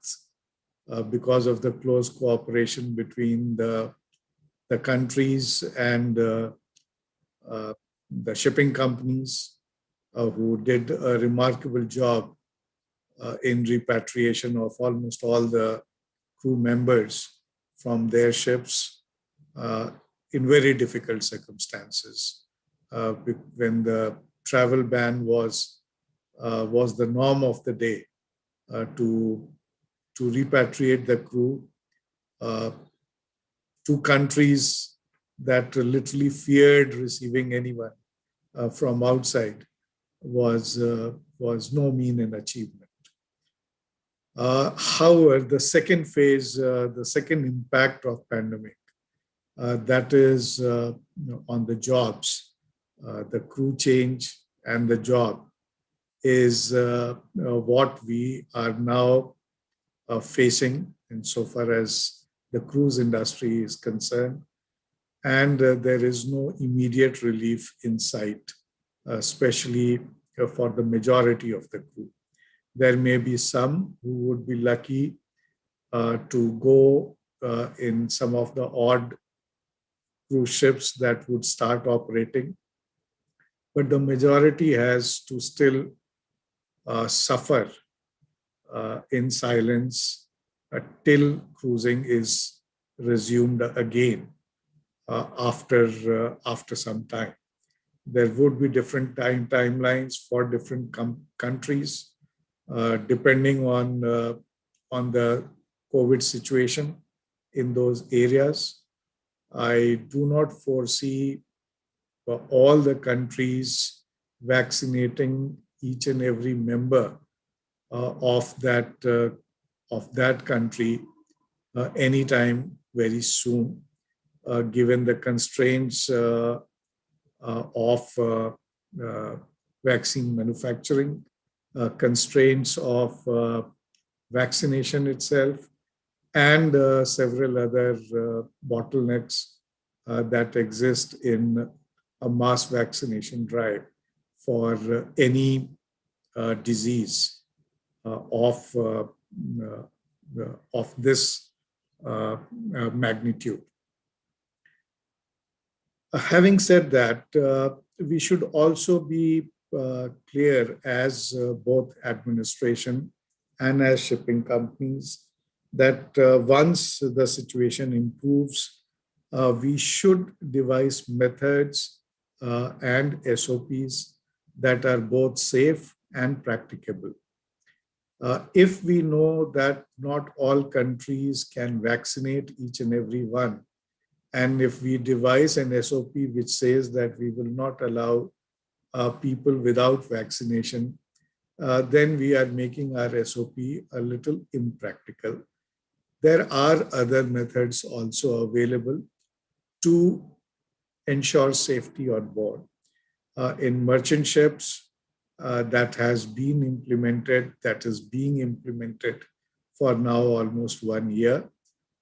Speaker 6: because of the close cooperation between the countries and the shipping companies who did a remarkable job in repatriation of almost all the crew members from their ships in very difficult circumstances. When the travel ban was the norm of the day, to repatriate the crew to countries that literally feared receiving anyone from outside was no mean an achievement. However, the second phase, the second impact of pandemic, that is on the jobs, the crew change and the job is what we are now facing insofar as the cruise industry is concerned. And there is no immediate relief in sight, especially for the majority of the crew. There may be some who would be lucky to go in some of the odd cruise ships that would start operating, but the majority has to still suffer in silence till cruising is resumed again after some time. There would be different timelines for different countries, depending on the COVID situation in those areas. I do not foresee all the countries vaccinating each and every member of that country anytime very soon, given the constraints of vaccine manufacturing, constraints of vaccination itself, and several other bottlenecks that exist in a mass vaccination drive for any disease of this magnitude. Having said that, we should also be clear as both administration and as shipping companies that once the situation improves, we should devise methods and SOPs that are both safe and practicable. If we know that not all countries can vaccinate each and every one, and if we devise an SOP which says that we will not allow people without vaccination, then we are making our SOP a little impractical. There are other methods also available to ensure safety on board. In merchant ships, that has been implemented, that is being implemented for now almost 1 year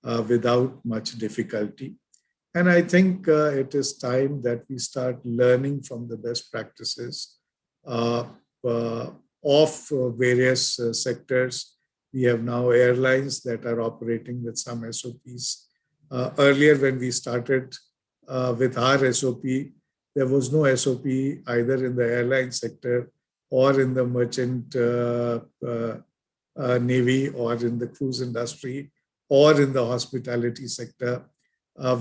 Speaker 6: without much difficulty. And I think it is time that we start learning from the best practices of various sectors. We have now airlines that are operating with some SOPs. Earlier, when we started with our SOP, there was no SOP either in the airline sector or in the merchant navy or in the cruise industry or in the hospitality sector.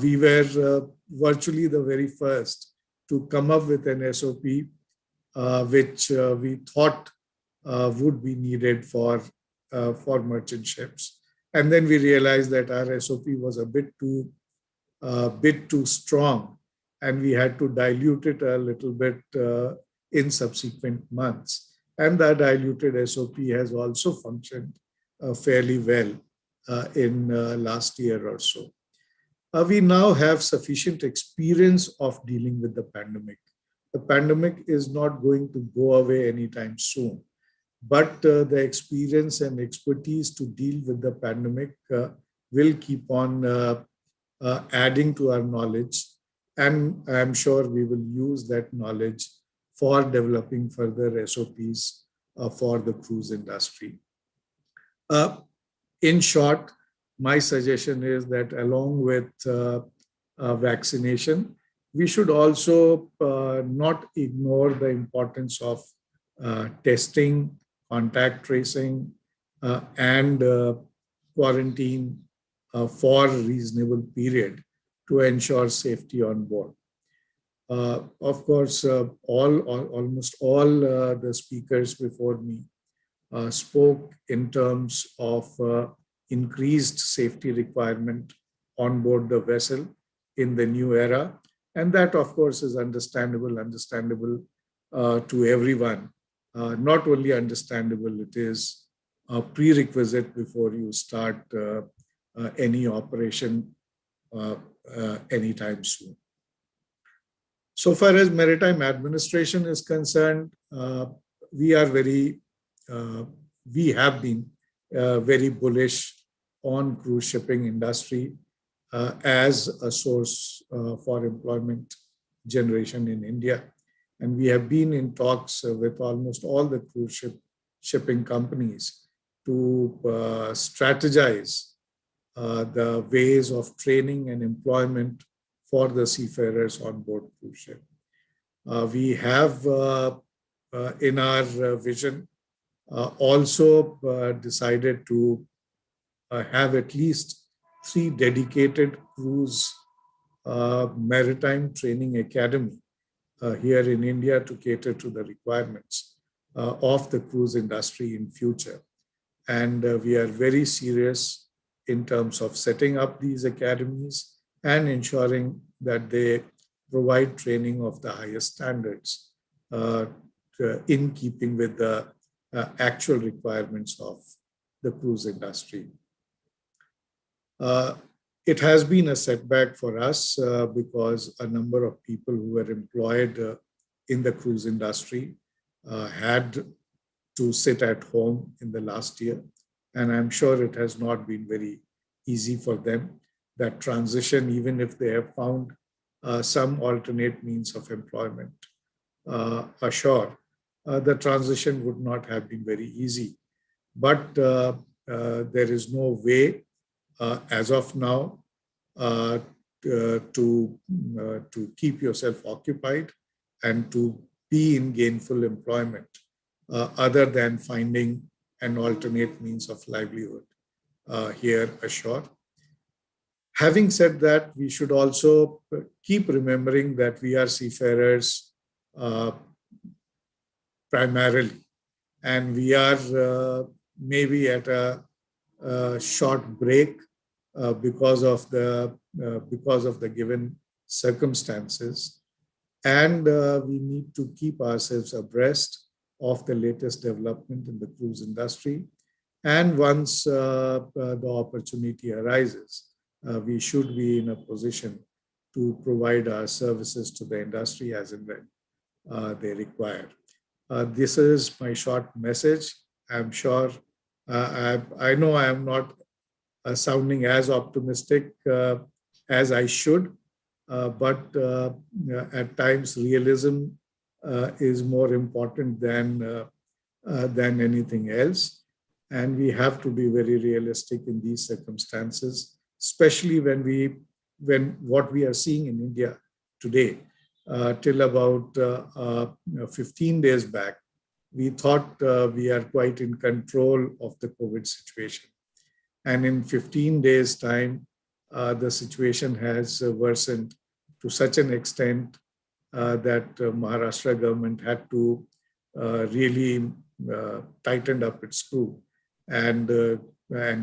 Speaker 6: We were virtually the very first to come up with an SOP which we thought would be needed for merchant ships. And then we realized that our SOP was a bit too strong, and we had to dilute it a little bit in subsequent months. And that diluted SOP has also functioned fairly well in last year or so. We now have sufficient experience of dealing with the pandemic. The pandemic is not going to go away anytime soon, but the experience and expertise to deal with the pandemic will keep on adding to our knowledge, and I'm sure we will use that knowledge for developing further SOPs for the cruise industry. In short, my suggestion is that along with vaccination, we should also not ignore the importance of testing, contact tracing, and quarantine for a reasonable period to ensure safety on board. Of course, almost all the speakers before me spoke in terms of increased safety requirement on board the vessel in the new era. And that, of course, is understandable to everyone. Not only understandable, it is a prerequisite before you start any operation anytime soon. So far as maritime administration is concerned, we have been very bullish on cruise shipping industry as a source for employment generation in India. And we have been in talks with almost all the cruise shipping companies to strategize the ways of training and employment for the seafarers on board cruise ship. We have in our vision also decided to have at least 3 dedicated cruise maritime training academy here in India to cater to the requirements of the cruise industry in future. And we are very serious in terms of setting up these academies and ensuring that they provide training of the highest standards in keeping with the actual requirements of the cruise industry. It has been a setback for us because a number of people who were employed in the cruise industry had to sit at home in the last year. And I'm sure it has not been very easy for them. That transition, even if they have found some alternate means of employment ashore, the transition would not have been very easy. But there is no way as of now to keep yourself occupied and to be in gainful employment other than finding an alternate means of livelihood here ashore. Having said that, we should also keep remembering that we are seafarers primarily, and we are maybe at a short break because of the given circumstances, and we need to keep ourselves abreast of the latest development in the cruise industry. And once the opportunity arises, we should be in a position to provide our services to the industry as and when they require. This is my short message. I'm sure, I know I am not sounding as optimistic as I should, but at times realism is more important than anything else. And we have to be very realistic in these circumstances, especially when what we are seeing in India today. Till about 15 days back, we thought we are quite in control of the COVID situation. And in 15 days' time, the situation has worsened to such an extent that Maharashtra government had to really tighten up its screw and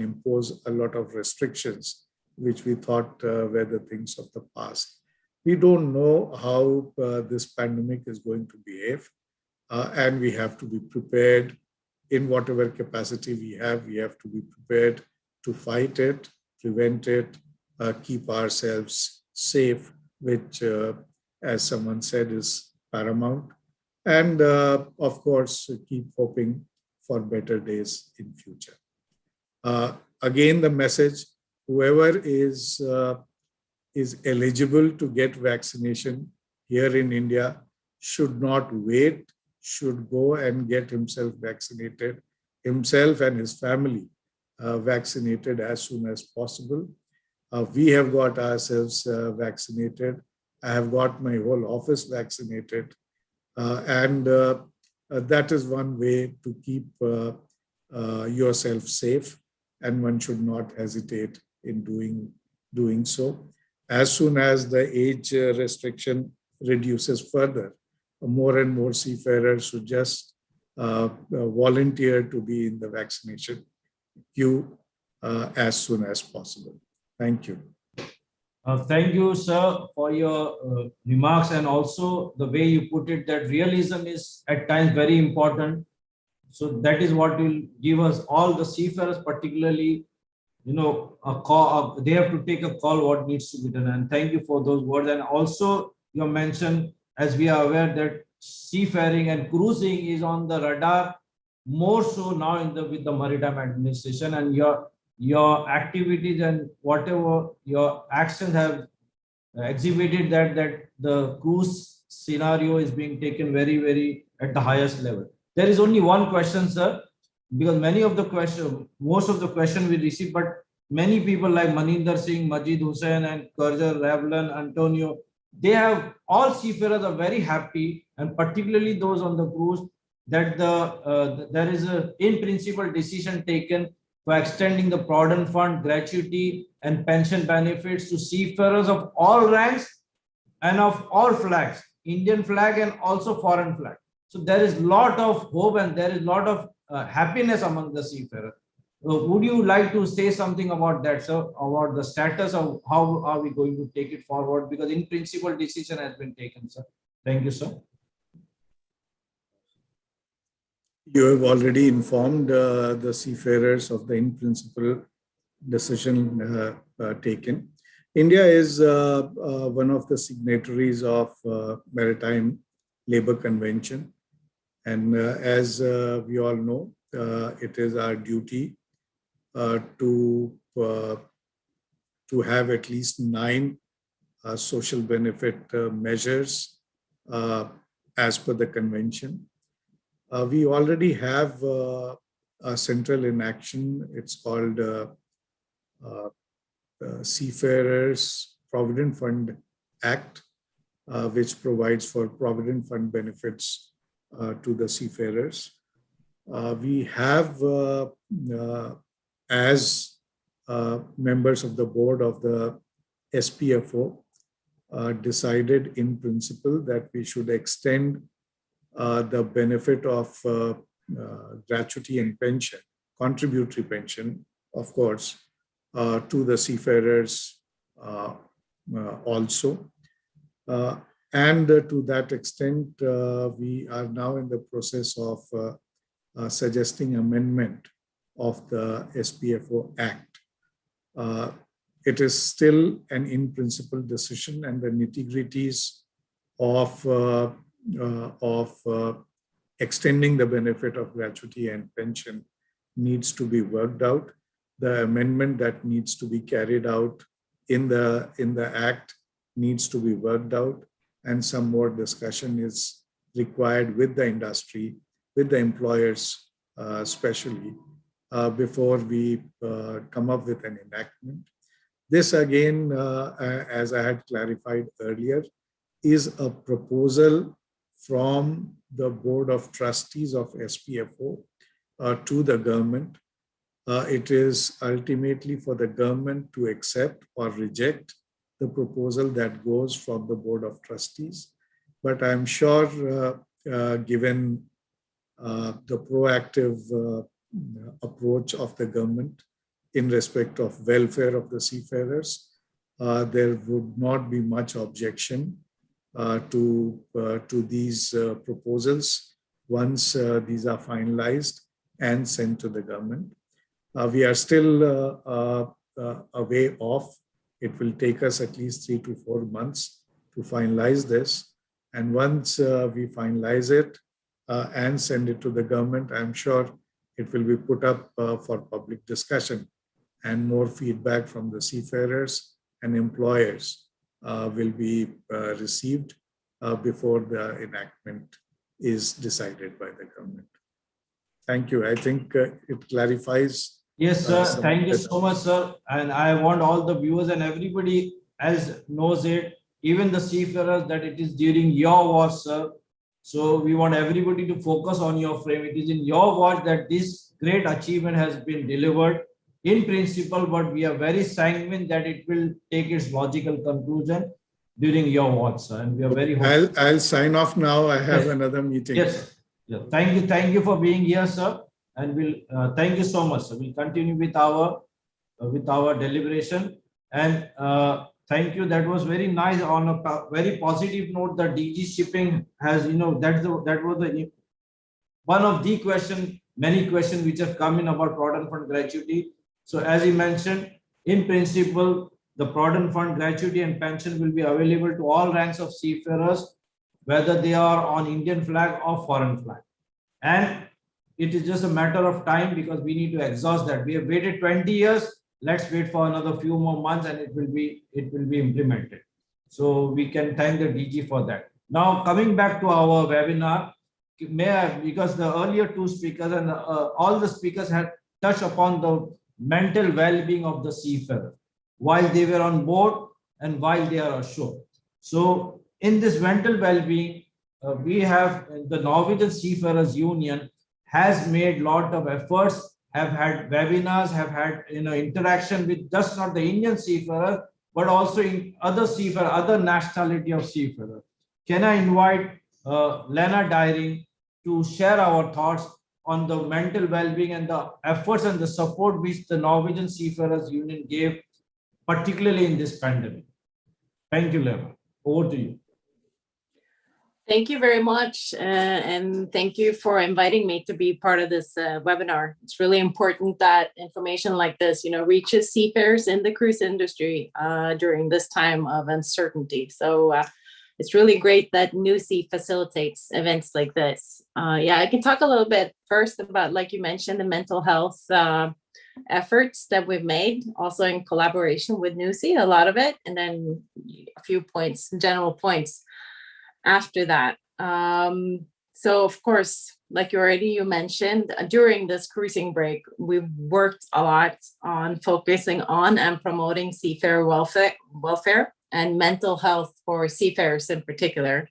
Speaker 6: impose a lot of restrictions, which we thought were the things of the past. We don't know how this pandemic is going to behave, and we have to be prepared in whatever capacity we have. We have to be prepared to fight it, prevent it, keep ourselves safe, which, as someone said, is paramount. And of course, keep hoping for better days in future. Again, the message: whoever is eligible to get vaccination here in India should not wait, should go and get himself vaccinated, himself and his family vaccinated as soon as possible. We have got ourselves vaccinated. I have got my whole office vaccinated. And that is one way to keep yourself safe, and one should not hesitate in doing so. As soon as the age restriction reduces further, more and more seafarers should just volunteer to be in the vaccination queue as soon as possible. Thank you.
Speaker 1: Thank you, sir, for your remarks, and also the way you put it, that realism is at times very important. So that is what will give us all the seafarers, particularly, a call. They have to take a call what needs to be done. And thank you for those words. And also, you mentioned, as we are aware, that seafaring and cruising is on the radar more so now in the with the maritime administration, and your activities and whatever your actions have exhibited that the cruise scenario is being taken very at the highest level. There is only one question, sir, because most of the question we receive, but many people like Maninder Singh, Majid Hussain, and Karjar, Ravlan, Antonio, they have all seafarers are very happy, and particularly those on the cruise, that there is a in principle decision taken for extending the Provident Fund gratuity and pension benefits to seafarers of all ranks and of all flags, Indian flag and also foreign flag. So there is lot of hope and there is lot of happiness among the seafarers. Would you like to say something about that, sir, about the status of how are we going to take it forward? Because in principle decision has been taken, sir. Thank you, sir.
Speaker 6: You have already informed the seafarers of the in principle decision taken. India is one of the signatories of Maritime Labour Convention. And as we all know, it is our duty to have at least 9 social benefit measures as per the convention. We already have a central inaction. It's called Seafarers Provident Fund Act, which provides for Provident Fund benefits to the seafarers. We have, as members of the board of the SPFO, decided in principle that we should extend the benefit of gratuity and pension, contributory pension, of course, to the seafarers also. And to that extent, we are now in the process of suggesting amendment of the SPFO Act. It is still an in-principle decision, and the nitty-gritties of extending the benefit of gratuity and pension needs to be worked out. The amendment that needs to be carried out in the Act needs to be worked out, and some more discussion is required with the industry, with the employers especially, before we come up with an enactment. This again, as I had clarified earlier, is a proposal from the Board of Trustees of SPFO to the government. It is ultimately for the government to accept or reject the proposal that goes from the Board of Trustees. But I'm sure, given the proactive approach of the government in respect of welfare of the seafarers, there would not be much objection to these proposals once these are finalized and sent to the government. We are still a way off. It will take us at least 3 to 4 months to finalize this. And once we finalize it and send it to the government, I'm sure it will be put up for public discussion, and more feedback from the seafarers and employers will be received before the enactment is decided by the government. Thank you. I think it clarifies.
Speaker 1: Yes, sir. Thank you so much, sir. And I want all the viewers and everybody else knows it, even the seafarers, that it is during your watch, sir. So we want everybody to focus on your frame. It is in your watch that this great achievement has been delivered in principle, but we are very sanguine that it will take its logical conclusion during your watch, sir. And we are very hopeful.
Speaker 6: I'll sign off now. I have another meeting.
Speaker 1: Yes. Yeah. Thank you for being here, sir. And we'll thank you so much, sir. We'll continue with our deliberation. And Thank you. That was very nice. On a very positive note, the DG shipping has, that was the one of the many questions which have come in about Provident Fund gratuity. So as he mentioned, in principle, the Provident Fund gratuity and pension will be available to all ranks of seafarers, whether they are on Indian flag or foreign flag. And it is just a matter of time because we need to exhaust that. We have waited 20 years. Let's wait for another few more months and it will be implemented. So we can thank the DG for that. Now coming back to our webinar, because the earlier two speakers and all the speakers had touched upon the mental well-being of the seafarer while they were on board and while they are ashore. So in this mental well-being, we have the Norwegian Seafarers Union has made lot of efforts, have had webinars, have had interaction with just not the Indian seafarer, but also in other seafarer, other nationality of seafarer. Can I invite Lena Dyring to share our thoughts on the mental well-being and the efforts and the support which the Norwegian Seafarers Union gave, particularly in this pandemic? Thank you, Lena. Over to you.
Speaker 7: Thank you very much, and thank you for inviting me to be part of this webinar. It's really important that information like this, reaches seafarers in the cruise industry during this time of uncertainty. So it's really great that NUSI facilitates events like this. Yeah, I can talk a little bit first about, like you mentioned, the mental health efforts that we've made, also in collaboration with NUSI, a lot of it, and then a few points, general points after that. So of course, like you mentioned, during this cruising break, we've worked a lot on focusing on and promoting seafarer welfare and mental health for seafarers in particular.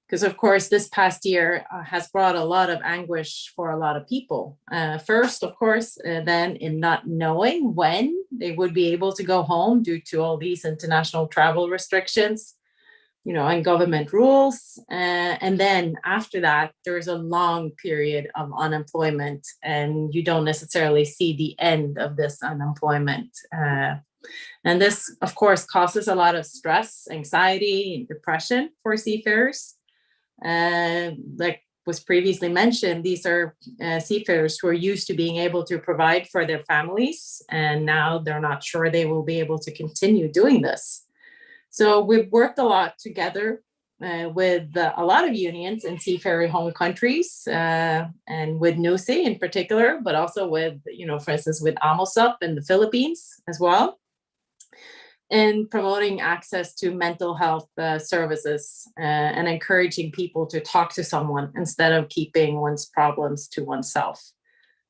Speaker 7: Because of course, this past year has brought a lot of anguish for a lot of people. First, of course, then in not knowing when they would be able to go home due to all these international travel restrictions, and government rules. And then after that, there's a long period of unemployment and you don't necessarily see the end of this unemployment. And this, of course, causes a lot of stress, anxiety, and depression for seafarers. Like was previously mentioned, these are seafarers who are used to being able to provide for their families, and now they're not sure they will be able to continue doing this. So we've worked a lot together with a lot of unions in seafarer home countries and with NUSI in particular, but also with, for instance, with AMOSUP in the Philippines as well, in promoting access to mental health services and encouraging people to talk to someone instead of keeping one's problems to oneself.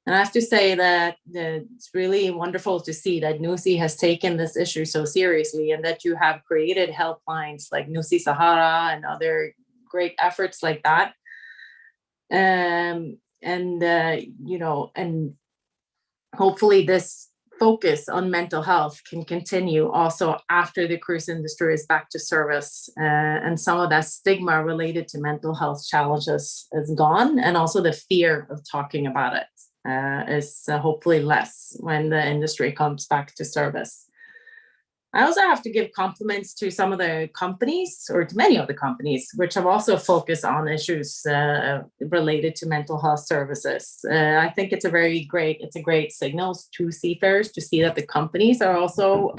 Speaker 7: And I have to say that it's really wonderful to see that NUSI has taken this issue so seriously and that you have created helplines like NUSI Sahara and other great efforts like that. And hopefully this focus on mental health can continue also after the cruise industry is back to service, and some of that stigma related to mental health challenges is gone, and also the fear of talking about it is hopefully less when the industry comes back to service. I also have to give compliments to some of the companies, or to many of the companies, which have also focused on issues related to mental health services. I think it's a great signal to seafarers to see that the companies are also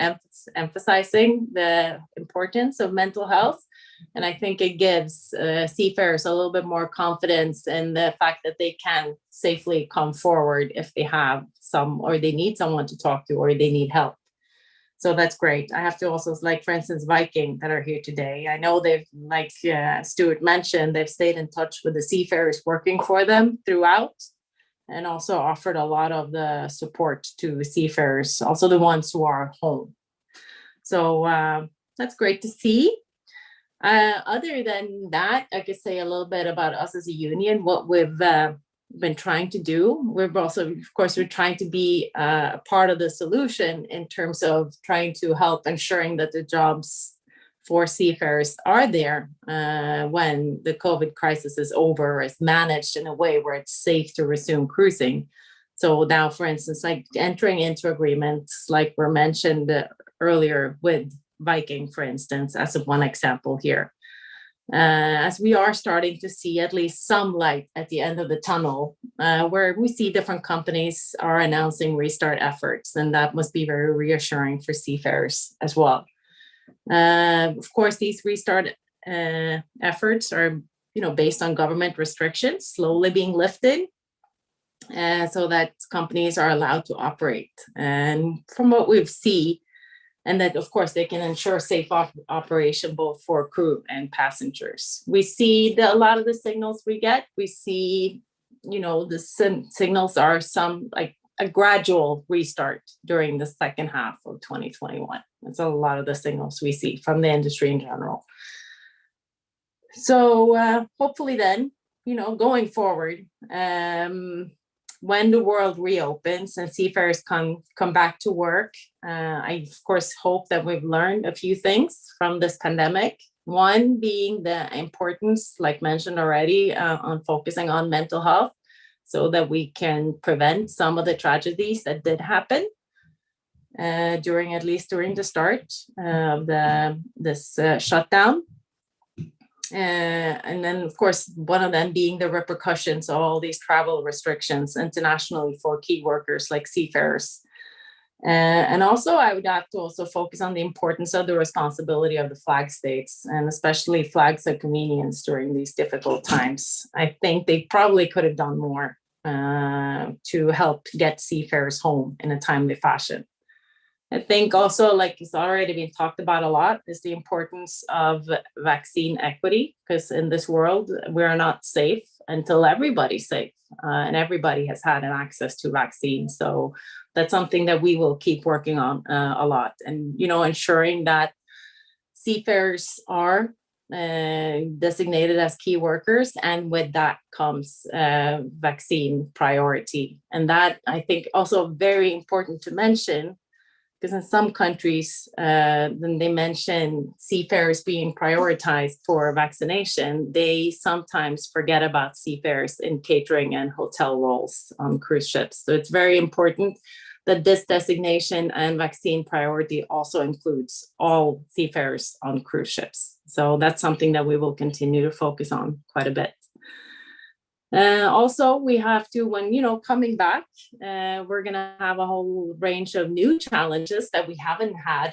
Speaker 7: emphasizing the importance of mental health. And I think it gives seafarers a little bit more confidence in the fact that they can safely come forward if they have or they need someone to talk to, or they need help. So that's great. I have to also, like, for instance, Viking that are here today. I know they've, like Stuart mentioned, they've stayed in touch with the seafarers working for them throughout, and also offered a lot of the support to the seafarers, also the ones who are home. So that's great to see. Other than that, I could say a little bit about us as a union, what we've been trying to do. We're also, of course, we're trying to be a part of the solution in terms of trying to help ensuring that the jobs for seafarers are there when the COVID crisis is over, or is managed in a way where it's safe to resume cruising. So now, for instance, like entering into agreements like were mentioned earlier with Viking, for instance, as one example here. As we are starting to see at least some light at the end of the tunnel, where we see different companies are announcing restart efforts, and that must be very reassuring for seafarers as well. Of course, these restart efforts are, based on government restrictions slowly being lifted, so that companies are allowed to operate. And from what we've seen, and that, of course, they can ensure safe operation both for crew and passengers. We see a lot of the signals we get. We see, the signals are some like a gradual restart during the second half of 2021. That's a lot of the signals we see from the industry in general. So hopefully then, going forward, when the world reopens and seafarers come back to work, I, of course, hope that we've learned a few things from this pandemic. One being the importance, like mentioned already, on focusing on mental health so that we can prevent some of the tragedies that did happen during the start of this shutdown. And then, of course, one of them being the repercussions of all these travel restrictions internationally for key workers like seafarers. And also, I would have to also focus on the importance of the responsibility of the flag states, and especially flags of convenience during these difficult times. I think they probably could have done more to help get seafarers home in a timely fashion. I think also, like it's already been talked about a lot, is the importance of vaccine equity, because in this world, we're not safe until everybody's safe and everybody has had an access to vaccines. So that's something that we will keep working on a lot, and, ensuring that seafarers are designated as key workers, and with that comes vaccine priority. And that, I think, also very important to mention, because in some countries, when they mention seafarers being prioritized for vaccination, they sometimes forget about seafarers in catering and hotel roles on cruise ships. So it's very important that this designation and vaccine priority also includes all seafarers on cruise ships. So that's something that we will continue to focus on quite a bit. Also, we have to, when, coming back, we're going to have a whole range of new challenges that we haven't had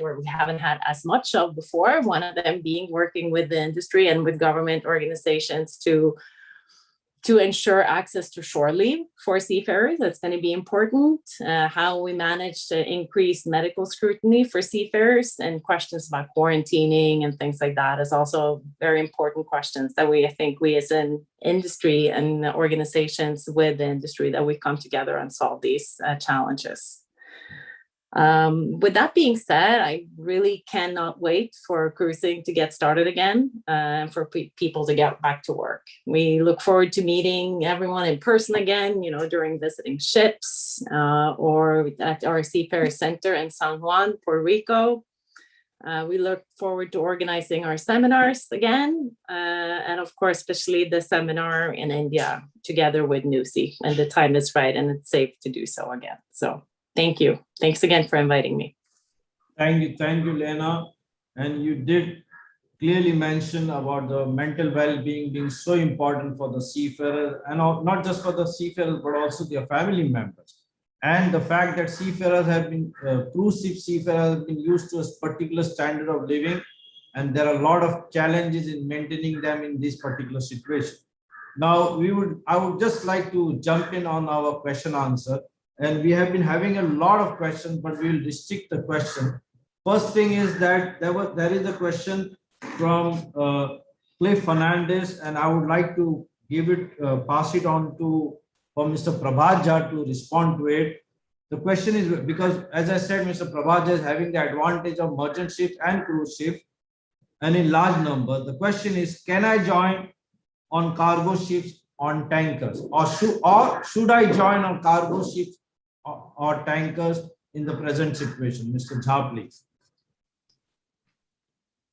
Speaker 7: as much of before. One of them being working with the industry and with government organizations to ensure access to shore leave for seafarers. That's going to be important. How we manage to increase medical scrutiny for seafarers, and questions about quarantining and things like that is also very important questions that I think we as an industry and organizations with the industry, that we come together and solve these challenges. With that being said, I really cannot wait for cruising to get started again, and for people to get back to work. We look forward to meeting everyone in person again, during visiting ships, or at our Seafarer Center in San Juan, Puerto Rico. We look forward to organizing our seminars again, and of course, especially the seminar in India together with NUSI, and the time is right and it's safe to do so again. So thank you. Thanks again for inviting me.
Speaker 1: Thank you, Lena. And you did clearly mention about the mental well-being being so important for the seafarer, and not just for the seafarers, but also their family members. And the fact that seafarers have been, cruise ship seafarers have been used to a particular standard of living, and there are a lot of challenges in maintaining them in this particular situation. Now, I would just like to jump in on our question answer. And we have been having a lot of questions, but we will restrict the question. First thing is that there is a question from Cliff Fernandez, and I would like to pass it on for Mr. Prabhat to respond to it. The question is, because as I said, Mr. Prabhat is having the advantage of merchant ships and cruise ships, and in large numbers. The question is, can I join on cargo ships on tankers, or should I join on cargo ships or tankers in the present situation? Mr. Jha, please.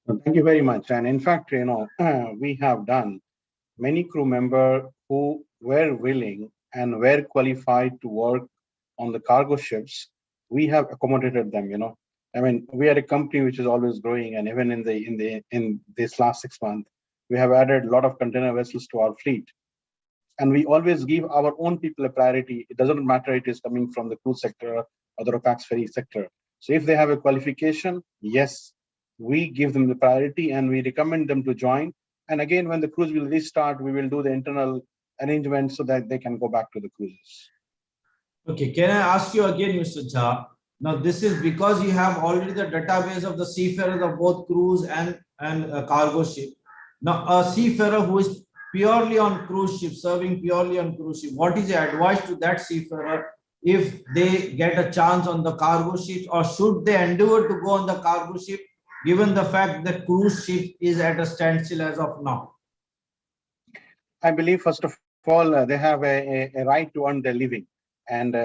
Speaker 5: Thank you very much. And in fact, we have done many crew members who were willing and were qualified to work on the cargo ships. We have accommodated them, I mean, we are a company which is always growing, and even in this last 6 months, we have added a lot of container vessels to our fleet. And we always give our own people a priority. It doesn't matter it is coming from the cruise sector or the Ropax ferry sector. So if they have a qualification, yes, we give them the priority and we recommend them to join. And again, when the cruise will restart, we will do the internal arrangements so that they can go back to the cruises.
Speaker 1: Okay, can I ask you again, Mr. Jha? Now, this is because you have already the database of the seafarers of both cruise and cargo ship. Now, a seafarer who is purely on cruise ship, serving purely on cruise ship, what is the advice to that seafarer if they get a chance on the cargo ships, or should they endeavor to go on the cargo ship, given the fact that cruise ship is at a standstill as of now?
Speaker 5: I believe, first of all, they have a right to earn their living. And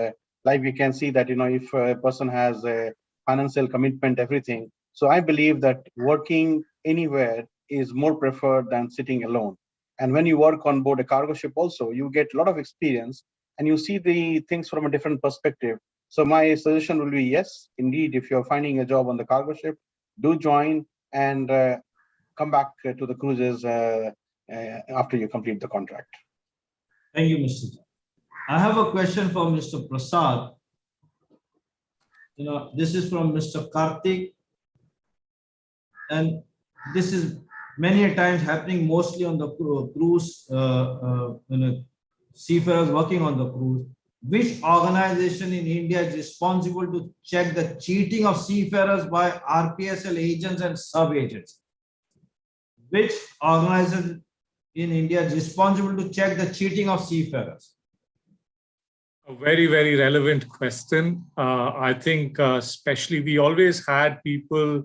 Speaker 5: like we can see that, if a person has a financial commitment, everything. So I believe that working anywhere is more preferred than sitting alone. And when you work on board a cargo ship also, you get a lot of experience and you see the things from a different perspective. So my suggestion will be, yes, indeed, if you're finding a job on the cargo ship, do join and come back to the cruises after you complete the contract.
Speaker 1: Thank you, Mr. Jha. I have a question for Mr. Prasad. This is from Mr. Karthik, and this is many a times happening mostly on the cruise, seafarers working on the cruise. Which organization in India is responsible to check the cheating of seafarers by RPSL agents and sub-agents? Which organization in India is responsible to check the cheating of seafarers?
Speaker 4: A very, very relevant question. I think especially we always had people,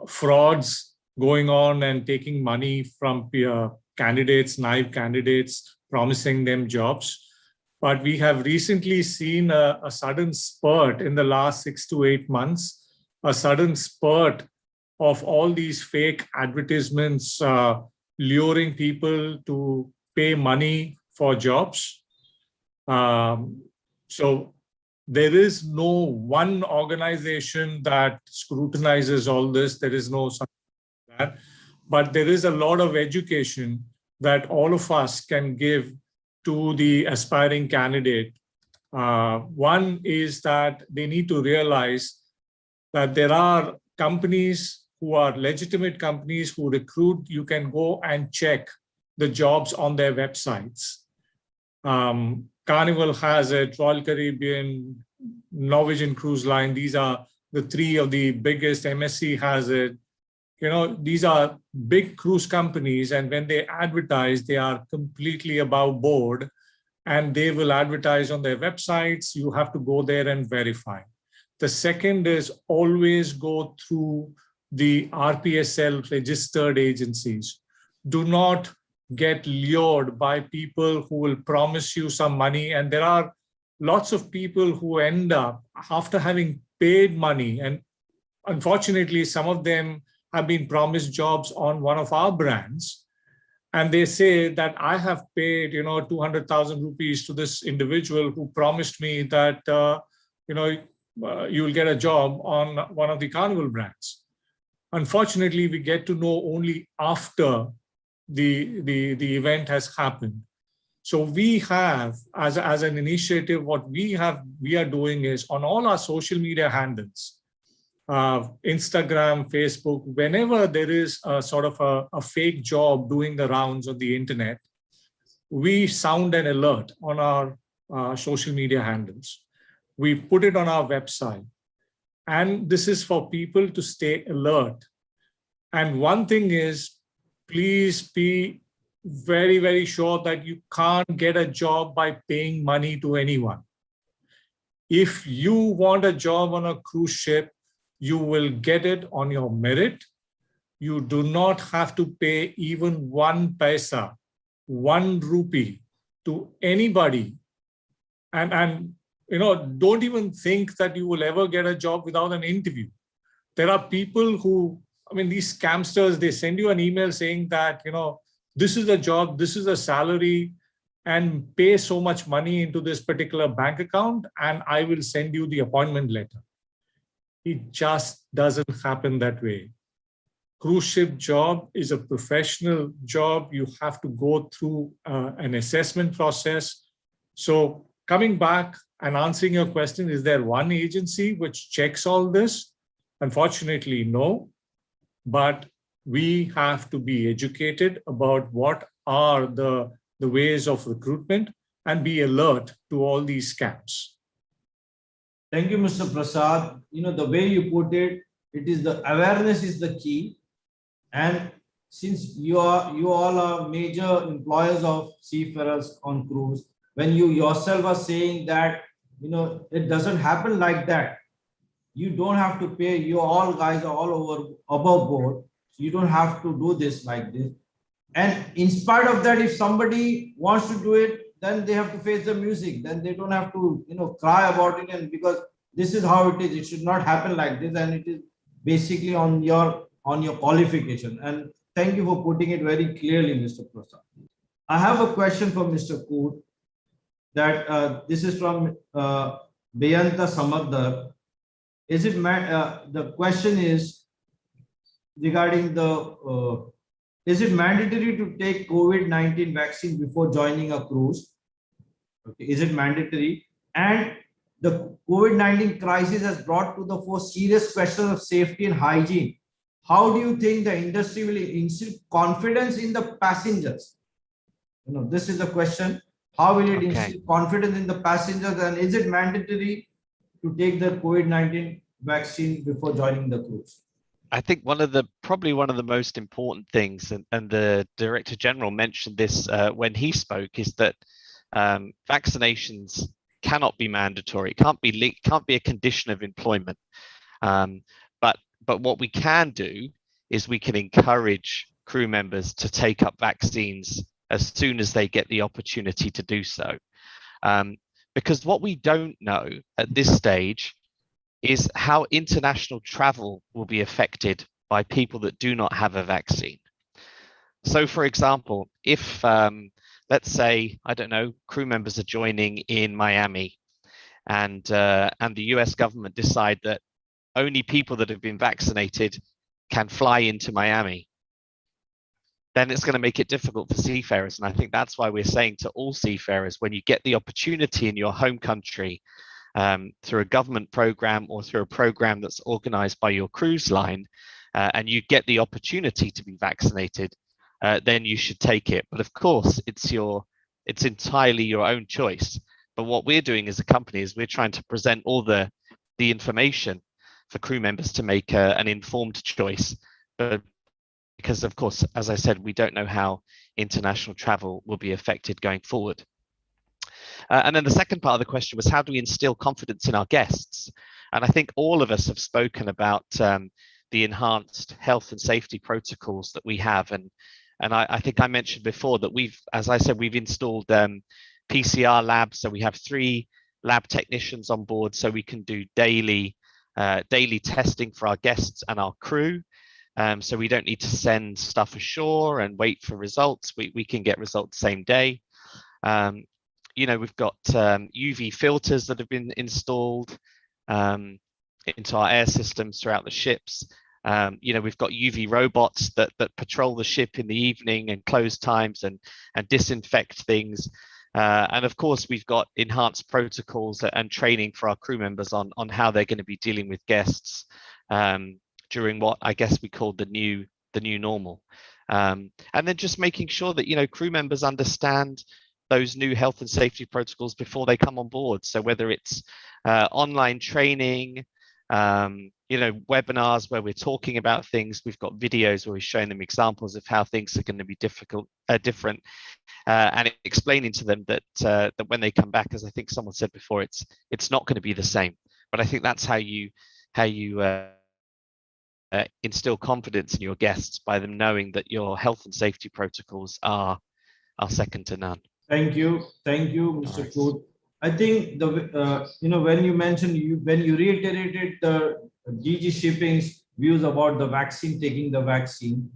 Speaker 4: frauds going on and taking money from candidates, naive candidates, promising them jobs. But we have recently seen a sudden spurt in the last 6 to 8 months, a sudden spurt of all these fake advertisements luring people to pay money for jobs. So there is no one organization that scrutinizes all this. There is no such that, but there is a lot of education that all of us can give to the aspiring candidate. One is that they need to realize that there are companies who are legitimate companies who recruit. You can go and check the jobs on their websites. Carnival has it, Royal Caribbean, Norwegian Cruise Line. These are the 3 of the biggest. MSC has it. These are big cruise companies, and when they advertise, they are completely above board, and they will advertise on their websites. You have to go there and verify. The second is always go through the RPSL registered agencies. Do not get lured by people who will promise you some money. And there are lots of people who end up, after having paid money, and unfortunately, some of them have been promised jobs on one of our brands. And they say that I have paid, 200,000 rupees to this individual who promised me that, you will get a job on one of the Carnival brands. Unfortunately, we get to know only after the event has happened. So we have, as an initiative, what we are doing is on all our social media handles, Instagram, Facebook, whenever there is a sort of a fake job doing the rounds on the internet, we sound an alert on our social media handles. We put it on our website. And this is for people to stay alert. And one thing is, please be very, very sure that you can't get a job by paying money to anyone. If you want a job on a cruise ship, you will get it on your merit. You do not have to pay even 1 paisa, 1 rupee to anybody. And don't even think that you will ever get a job without an interview. There are people who, these scamsters, they send you an email saying that, this is the job, this is the salary, and pay so much money into this particular bank account, and I will send you the appointment letter. it just doesn't happen that way. Cruise ship job is a professional job. You have to go through an assessment process. So coming back and answering your question, is there one agency which checks all this? Unfortunately, no. But we have to be educated about what are the ways of recruitment and be alert to all these scams.
Speaker 1: Thank you, Mr. Prasad. You know, the way you put it, it is the awareness is the key. And since you all are major employers of seafarers on cruise, when you yourself are saying that, you know, it doesn't happen like that. You don't have to pay. You all guys are all over above board. So you don't have to do this like this. And in spite of that, if somebody wants to do it, then they have to face the music. Then they don't have to, you know, cry about it. And because this is how it is, it should not happen like this. And it is basically on your qualification. And thank you for putting it very clearly, Mr. Prasad. I have a question for Mr. Koot. That this is from Beyanta Samadar. Is it the question is regarding the is it mandatory to take COVID-19 vaccine before joining a cruise? Okay, is it mandatory? And the COVID-19 crisis has brought to the fore serious questions of safety and hygiene. How do you think the industry will instill confidence in the passengers? You know, this is the question. How will it instill confidence in the passengers, and is it mandatory to take the COVID-19 vaccine before joining the cruise?
Speaker 2: I think probably one of the most important things, and the Director General mentioned this when he spoke, is that vaccinations cannot be mandatory. It can't be a condition of employment. But what we can do is we can encourage crew members to take up vaccines as soon as they get the opportunity to do so. Because what we don't know at this stage is how international travel will be affected by people that do not have a vaccine. So for example, if let's say, I don't know, crew members are joining in Miami and the US government decide that only people that have been vaccinated can fly into Miami, then it's going to make it difficult for seafarers. And I think that's why we're saying to all seafarers, when you get the opportunity in your home country through a government program or through a program that's organized by your cruise line, and you get the opportunity to be vaccinated, then you should take it. But of course, it's entirely your own choice. But what we're doing as a company is we're trying to present all the information for crew members to make an informed choice. But because of course, as I said, we don't know how international travel will be affected going forward. And then the second part of the question was, how do we instill confidence in our guests? And I think all of us have spoken about the enhanced health and safety protocols that we have. And I think I mentioned before that as I said, we've installed PCR labs. So we have 3 lab technicians on board, so we can do daily testing for our guests and our crew. So we don't need to send stuff ashore and wait for results. We can get results same day. You know, we've got UV filters that have been installed into our air systems throughout the ships. You know, we've got UV robots that patrol the ship in the evening and close times and disinfect things. And of course, we've got enhanced protocols and training for our crew members on how they're going to be dealing with guests during what I guess we call the new normal. And then just making sure that, you know, crew members understand those new health and safety protocols before they come on board. So whether it's online training, you know, webinars where we're talking about things, we've got videos where we're showing them examples of how things are going to be different, and explaining to them that that when they come back, as I think someone said before, it's not going to be the same. But I think that's how you instill confidence in your guests, by them knowing that your health and safety protocols are second to none.
Speaker 1: Thank you, Mr. Koot. I think the you know, when you mentioned when you reiterated the DG Shipping's views about the vaccine, taking the vaccine,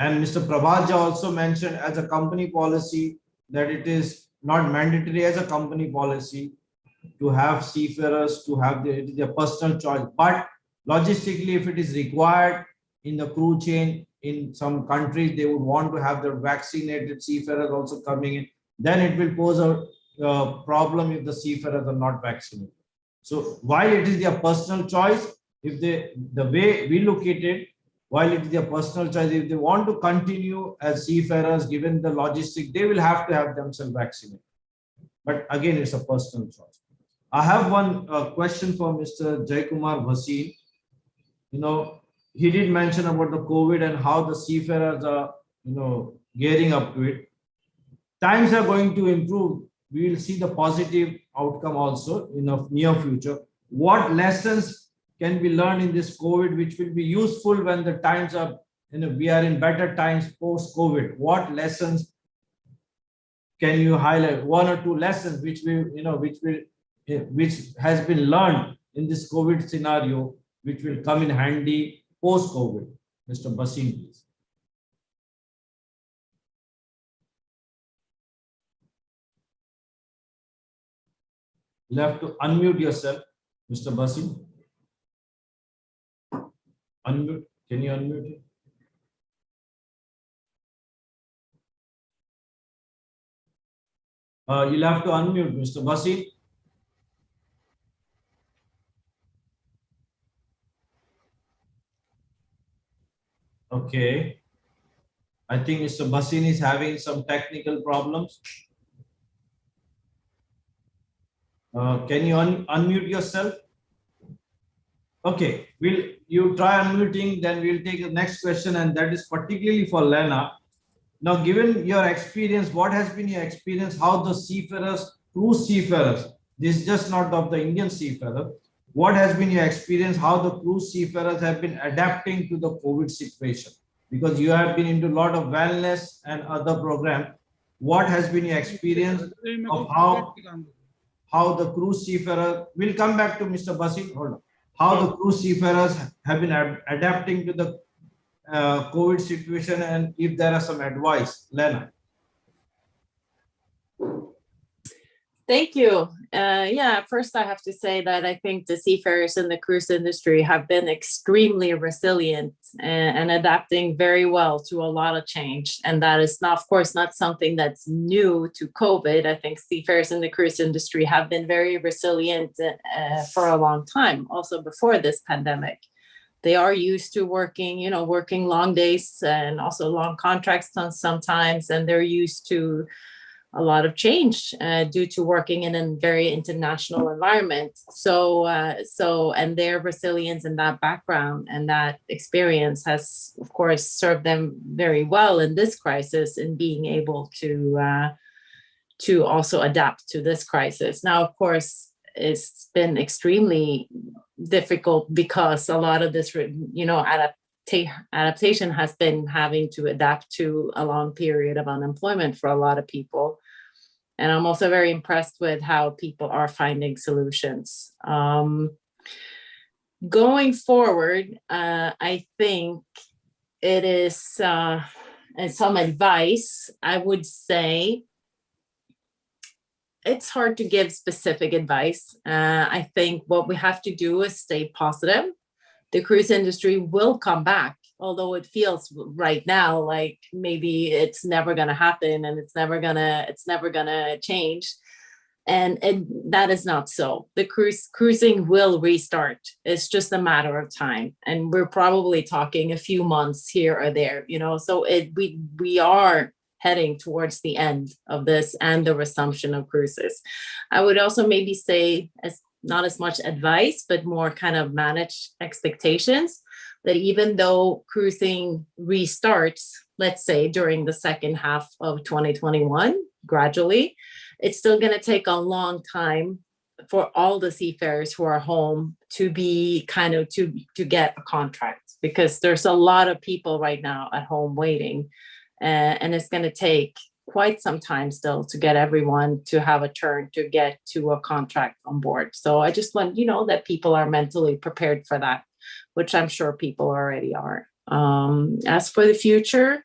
Speaker 1: and Mr. Prabhaja also mentioned as a company policy that it is not mandatory as a company policy to have seafarers to have their personal choice. But a logistically, if it is required in the crew chain, in some countries, they would want to have their vaccinated seafarers also coming in, then it will pose a problem if the seafarers are not vaccinated. So while it is their personal choice, if they, the way we look at it, while it is their personal choice, if they want to continue as seafarers, given the logistic, they will have to have themselves vaccinated. But again, it's a personal choice. I have one question for Mr. Jaikumar Bhasin. You know, he did mention about the COVID and how the seafarers are, you know, gearing up to it. Times are going to improve. We will see the positive outcome also in the near future. What lessons can be learned in this COVID, which will be useful when the times are, you know, we are in better times post COVID? What lessons can you highlight? One or two lessons which we, you know, which has been learned in this COVID scenario, which will come in handy post COVID? Mr. Bhasin, please. You'll have to unmute yourself, Mr. Bhasin. Unmute. Can you unmute it? You'll have to unmute, Mr. Bhasin. Okay. I think Mr. Bhasin is having some technical problems. Can you unmute yourself? Okay, you try unmuting, then we'll take the next question, and that is particularly for Lena. Now, given your experience, what has been your experience? How the seafarers, cruise seafarers, this is just not of the Indian seafarer. What has been your experience? How the cruise seafarers have been adapting to the COVID situation? Because you have been into a lot of wellness and other programs. What has been your experience of how the cruise seafarer, we'll come back to Mr. Bhasin, hold on. How the cruise seafarers have been adapting to the COVID situation, and if there are some advice, Lena.
Speaker 7: Thank you. Yeah, first I have to say that I think the seafarers in the cruise industry have been extremely resilient and adapting very well to a lot of change. And that is not, of course, not something that's new to COVID. I think seafarers in the cruise industry have been very resilient for a long time, also before this pandemic. They are used to working, you know, working long days and also long contracts sometimes, and they're used to a lot of change due to working in a very international environment. So and their resilience and that background and that experience has, of course, served them very well in this crisis, in being able to also adapt to this crisis. Now, of course, it's been extremely difficult because a lot of this, you know, adaptation has been having to adapt to a long period of unemployment for a lot of people. And I'm also very impressed with how people are finding solutions. Going forward, I think it is, and some advice, I would say, it's hard to give specific advice. I think what we have to do is stay positive. The cruise industry will come back, although it feels right now like maybe it's never going to happen and it's never gonna change. And that is not so. The cruising will restart. It's just a matter of time, and we're probably talking a few months here or there. You know, so we are heading towards the end of this and the resumption of cruises. I would also maybe say, as not as much advice, but more kind of manage expectations, that even though cruising restarts, let's say during the second half of 2021, gradually, it's still going to take a long time for all the seafarers who are home to be kind of to get a contract, because there's a lot of people right now at home waiting. And it's going to take quite some time still to get everyone to have a turn to get to a contract on board. So I just want, you know, that people are mentally prepared for that, which I'm sure people already are. As for the future,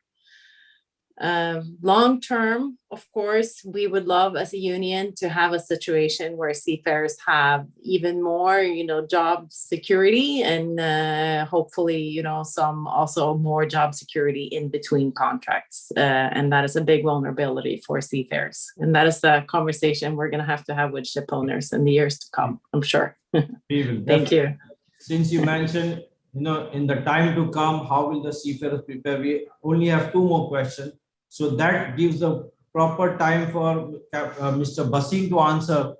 Speaker 7: Long term, of course, we would love as a union to have a situation where seafarers have even more, job security, and hopefully, some also more job security in between contracts. And that is a big vulnerability for seafarers. And that is the conversation we're going to have with ship owners in the years to come, I'm sure. Thank you.
Speaker 1: Since you mentioned, in the time to come, how will the seafarers prepare? We only have 2 more questions. So that gives the proper time for Mr. Basim to answer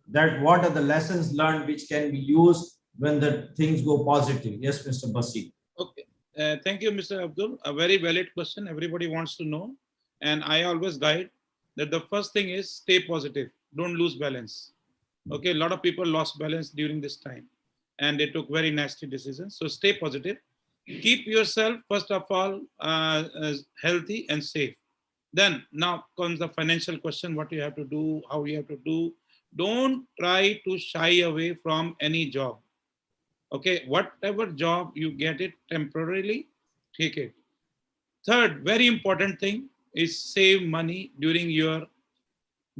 Speaker 1: that what are the lessons learned which can be used when the things go positive. Yes, Mr. Basim.
Speaker 3: Okay. Thank you, Mr. Abdul. A very valid question. Everybody wants to know. And I always guide that the first thing is stay positive. Don't lose balance. Okay. A lot of people lost balance during this time and they took very nasty decisions. So stay positive. Keep yourself, first of all, healthy and safe. Then now comes the financial question, what you have to do, how you have to do. Don't try to shy away from any job. Okay, whatever job you get it temporarily, take it. Third, very important thing is save money during your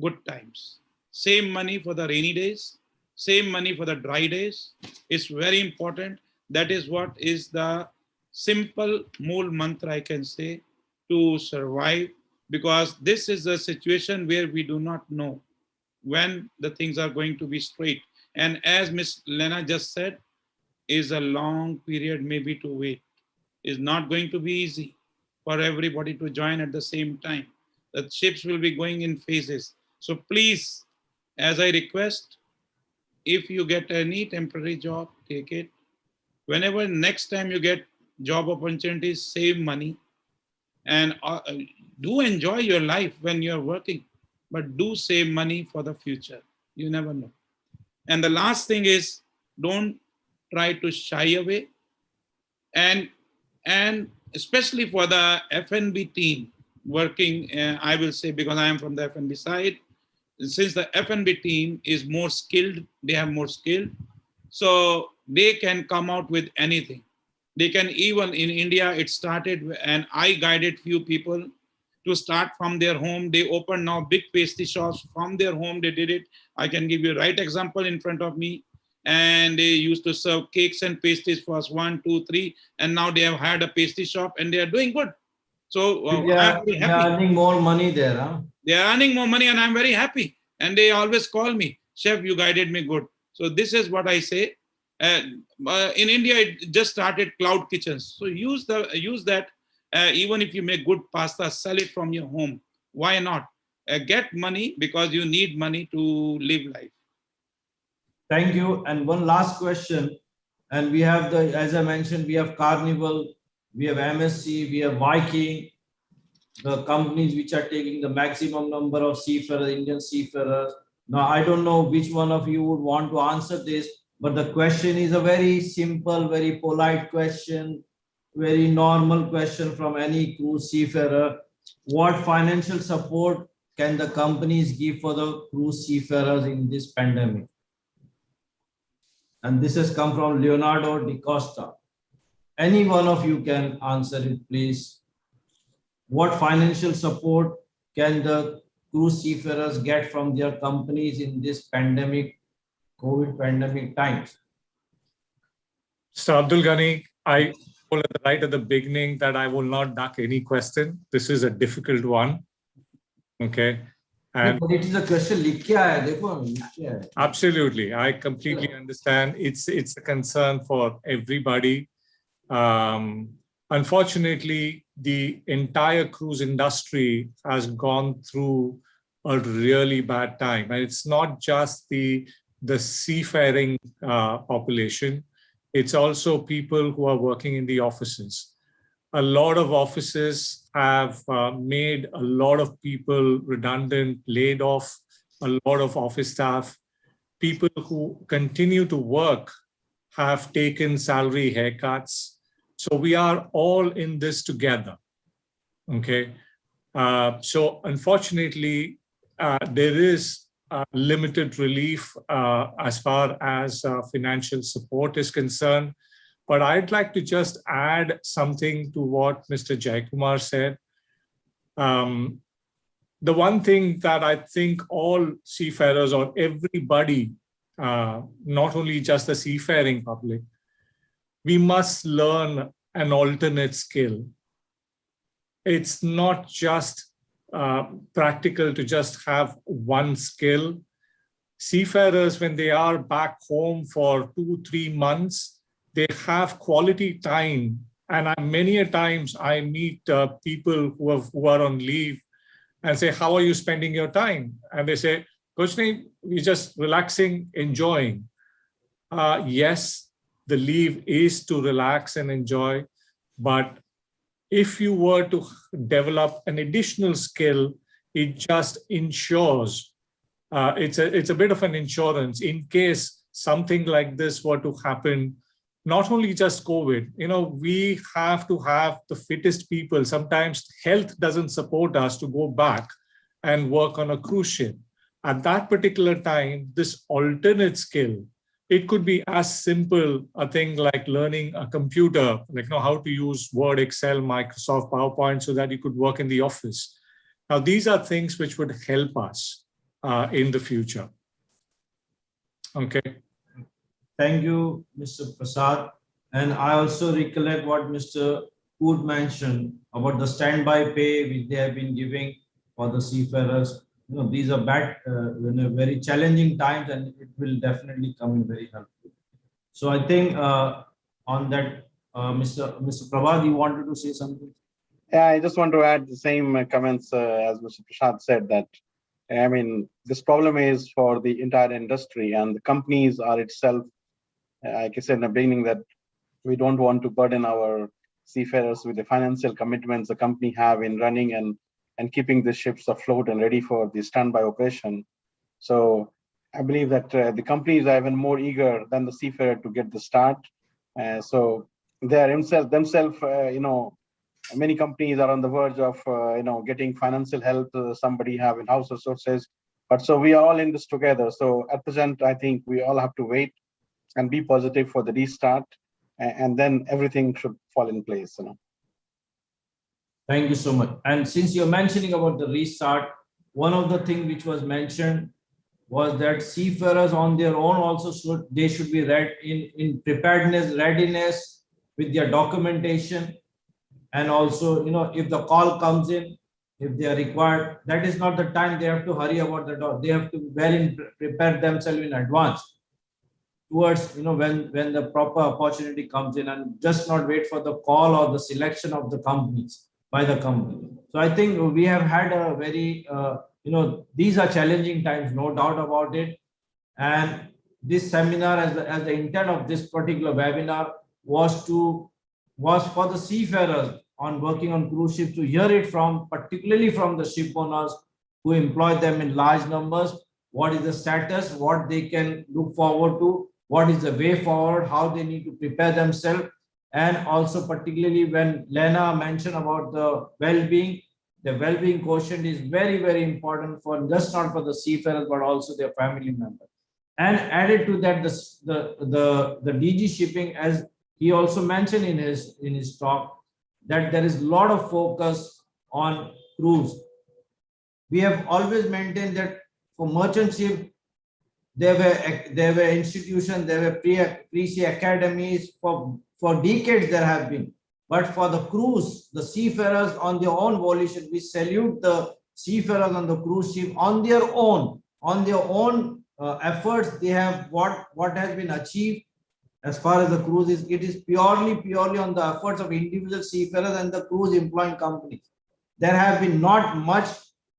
Speaker 3: good times. Save money for the rainy days, save money for the dry days. It's very important. That is what is the simple mool mantra I can say to survive, because this is a situation where we do not know when the things are going to be straight. And as Ms. Lena just said, is a long period maybe to wait. It's not going to be easy for everybody to join at the same time. The ships will be going in phases. So please, as I request, if you get any temporary job, take it. Whenever next time you get job opportunities, save money and do enjoy your life when you're working, but do save money for the future. You never know. And the last thing is, don't try to shy away. And especially for the F&B team working, I will say, because I am from the F&B side, since the F&B team is more skilled, they have more skill, so they can come out with anything. They can, even in India, it started, and I guided few people to start from their home. They open now big pastry shops from their home. They did it. I can give you a right example in front of me. And they used to serve cakes and pastries for us, 1, 2, 3. And now they have hired a pastry shop and they are doing good. So I'm very happy.
Speaker 1: They are earning more money there. Huh?
Speaker 3: They are earning more money and I'm very happy. And they always call me, Chef, you guided me good. So this is what I say. In India, it just started cloud kitchens. So use that. Even if you make good pasta, sell it from your home. Why not? Get money because you need money to live life.
Speaker 1: Thank you. And one last question. And we have as I mentioned, we have Carnival, we have MSC, we have Viking, the companies which are taking the maximum number of seafarers, Indian seafarers. Now, I don't know which one of you would want to answer this, but the question is a very simple, very polite question, very normal question from any cruise seafarer. What financial support can the companies give for the cruise seafarers in this pandemic? And this has come from Leonardo Di Costa. Any one of you can answer it, please. What financial support can the cruise seafarers get from their companies in this pandemic, COVID pandemic times?
Speaker 4: Mr. Abdul Ghani, I told right at the beginning that I will not duck any question. This is a difficult one. Okay. And
Speaker 1: but it is a question.
Speaker 4: Absolutely. I completely understand. It's a concern for everybody. Unfortunately, the entire cruise industry has gone through a really bad time. And it's not just the seafaring population. It's also people who are working in the offices. A lot of offices have made a lot of people redundant, laid off a lot of office staff. People who continue to work have taken salary haircuts. So we are all in this together, okay? So unfortunately, there is limited relief as far as financial support is concerned. But I'd like to just add something to what Mr. Jaikumar said. The one thing that I think all seafarers or everybody, not only just the seafaring public, we must learn an alternate skill. It's not just practical to just have one skill. Seafarers, when they are back home for 2-3 months, they have quality time. And many a times I meet people who are on leave and say, how are you spending your time? And they say, Coach Naeem, we're just relaxing, enjoying. Yes, the leave is to relax and enjoy, but if you were to develop an additional skill, it just ensures, it's a bit of an insurance in case something like this were to happen. Not only just COVID, we have to have the fittest people. Sometimes health doesn't support us to go back and work on a cruise ship. At that particular time, this alternate skill, it could be as simple a thing like learning a computer, like how to use Word, Excel, Microsoft, PowerPoint, so that you could work in the office. Now, these are things which would help us in the future. Okay.
Speaker 1: Thank you, Mr. Prasad. And I also recollect what Mr. Wood mentioned about the standby pay which they have been giving for the seafarers. These are very challenging times, and it will definitely come in very helpful. So I think on that, Mr. Prabhat, you wanted to say something?
Speaker 5: Yeah, I just want to add the same comments as Mr. Prasad said, that this problem is for the entire industry, and the companies are itself, like I said in the beginning, that we don't want to burden our seafarers with the financial commitments the company have in running and keeping the ships afloat and ready for the standby operation. So I believe that the companies are even more eager than the seafarer to get the start. So they are themselves, many companies are on the verge of, getting financial help. Somebody have in-house resources, but so we are all in this together. So at present, I think we all have to wait and be positive for the restart, and then everything should fall in place.
Speaker 1: Thank you so much. And since you're mentioning about the restart, one of the things which was mentioned was that seafarers on their own also should be in preparedness, readiness with their documentation. And also, if the call comes in, if they are required, that is not the time they have to hurry about the door. They have to prepare themselves in advance towards, when the proper opportunity comes in, and just not wait for the call or the selection of the companies by the company. So I think we have had a very, these are challenging times, no doubt about it. And this seminar, as the intent of this particular webinar was for the seafarers on working on cruise ships to hear it particularly from the ship owners who employ them in large numbers. What is the status, what they can look forward to, what is the way forward, how they need to prepare themselves. And also particularly when Lena mentioned about the well-being quotient is very, very important for just not for the seafarers, but also their family members. And added to that, the DG shipping, as he also mentioned in his talk, that there is a lot of focus on cruise. We have always maintained that for merchant ship, there were institutions, there were pre-sea academies for decades there have been. But for the cruise, the seafarers on their own volition, we salute the seafarers on the cruise ship on their own efforts. They have what has been achieved as far as the cruise is. It is purely on the efforts of individual seafarers and the cruise employing companies. There have been not much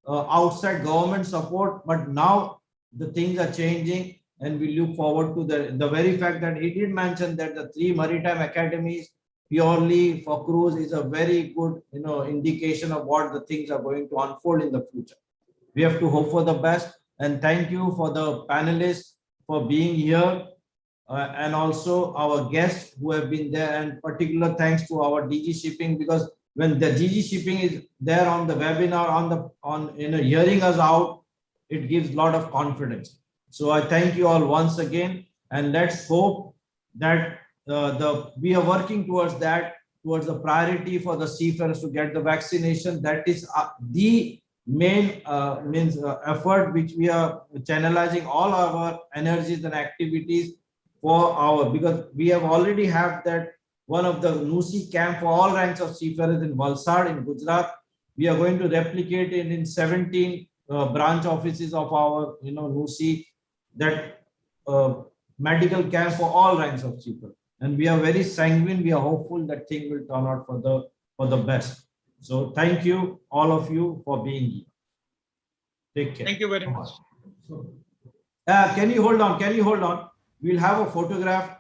Speaker 1: outside government support, but now the things are changing, and we look forward to the very fact that he did mention that the 3 maritime academies purely for cruise is a very good indication of what the things are going to unfold in the future. We have to hope for the best, and thank you for the panelists for being here, and also our guests who have been there, and particular thanks to our DG shipping, because when the DG shipping is there on the webinar, hearing us out, it gives a lot of confidence. So I thank you all once again, and let's hope that we are working towards that towards the priority for the seafarers to get the vaccination. That is the main effort which we are channelizing all our energies and activities for our, because we have already have that one of the NUSI camp for all ranks of seafarers in Valsad in Gujarat. We are going to replicate it in 17 branch offices of our NUSI, that medical camp for all ranks of seafarers. And we are very sanguine. We are hopeful that thing will turn out for the best. So thank you, all of you, for being here. Take care.
Speaker 3: Thank you very much.
Speaker 1: Can you hold on? Can you hold on? We'll have a photograph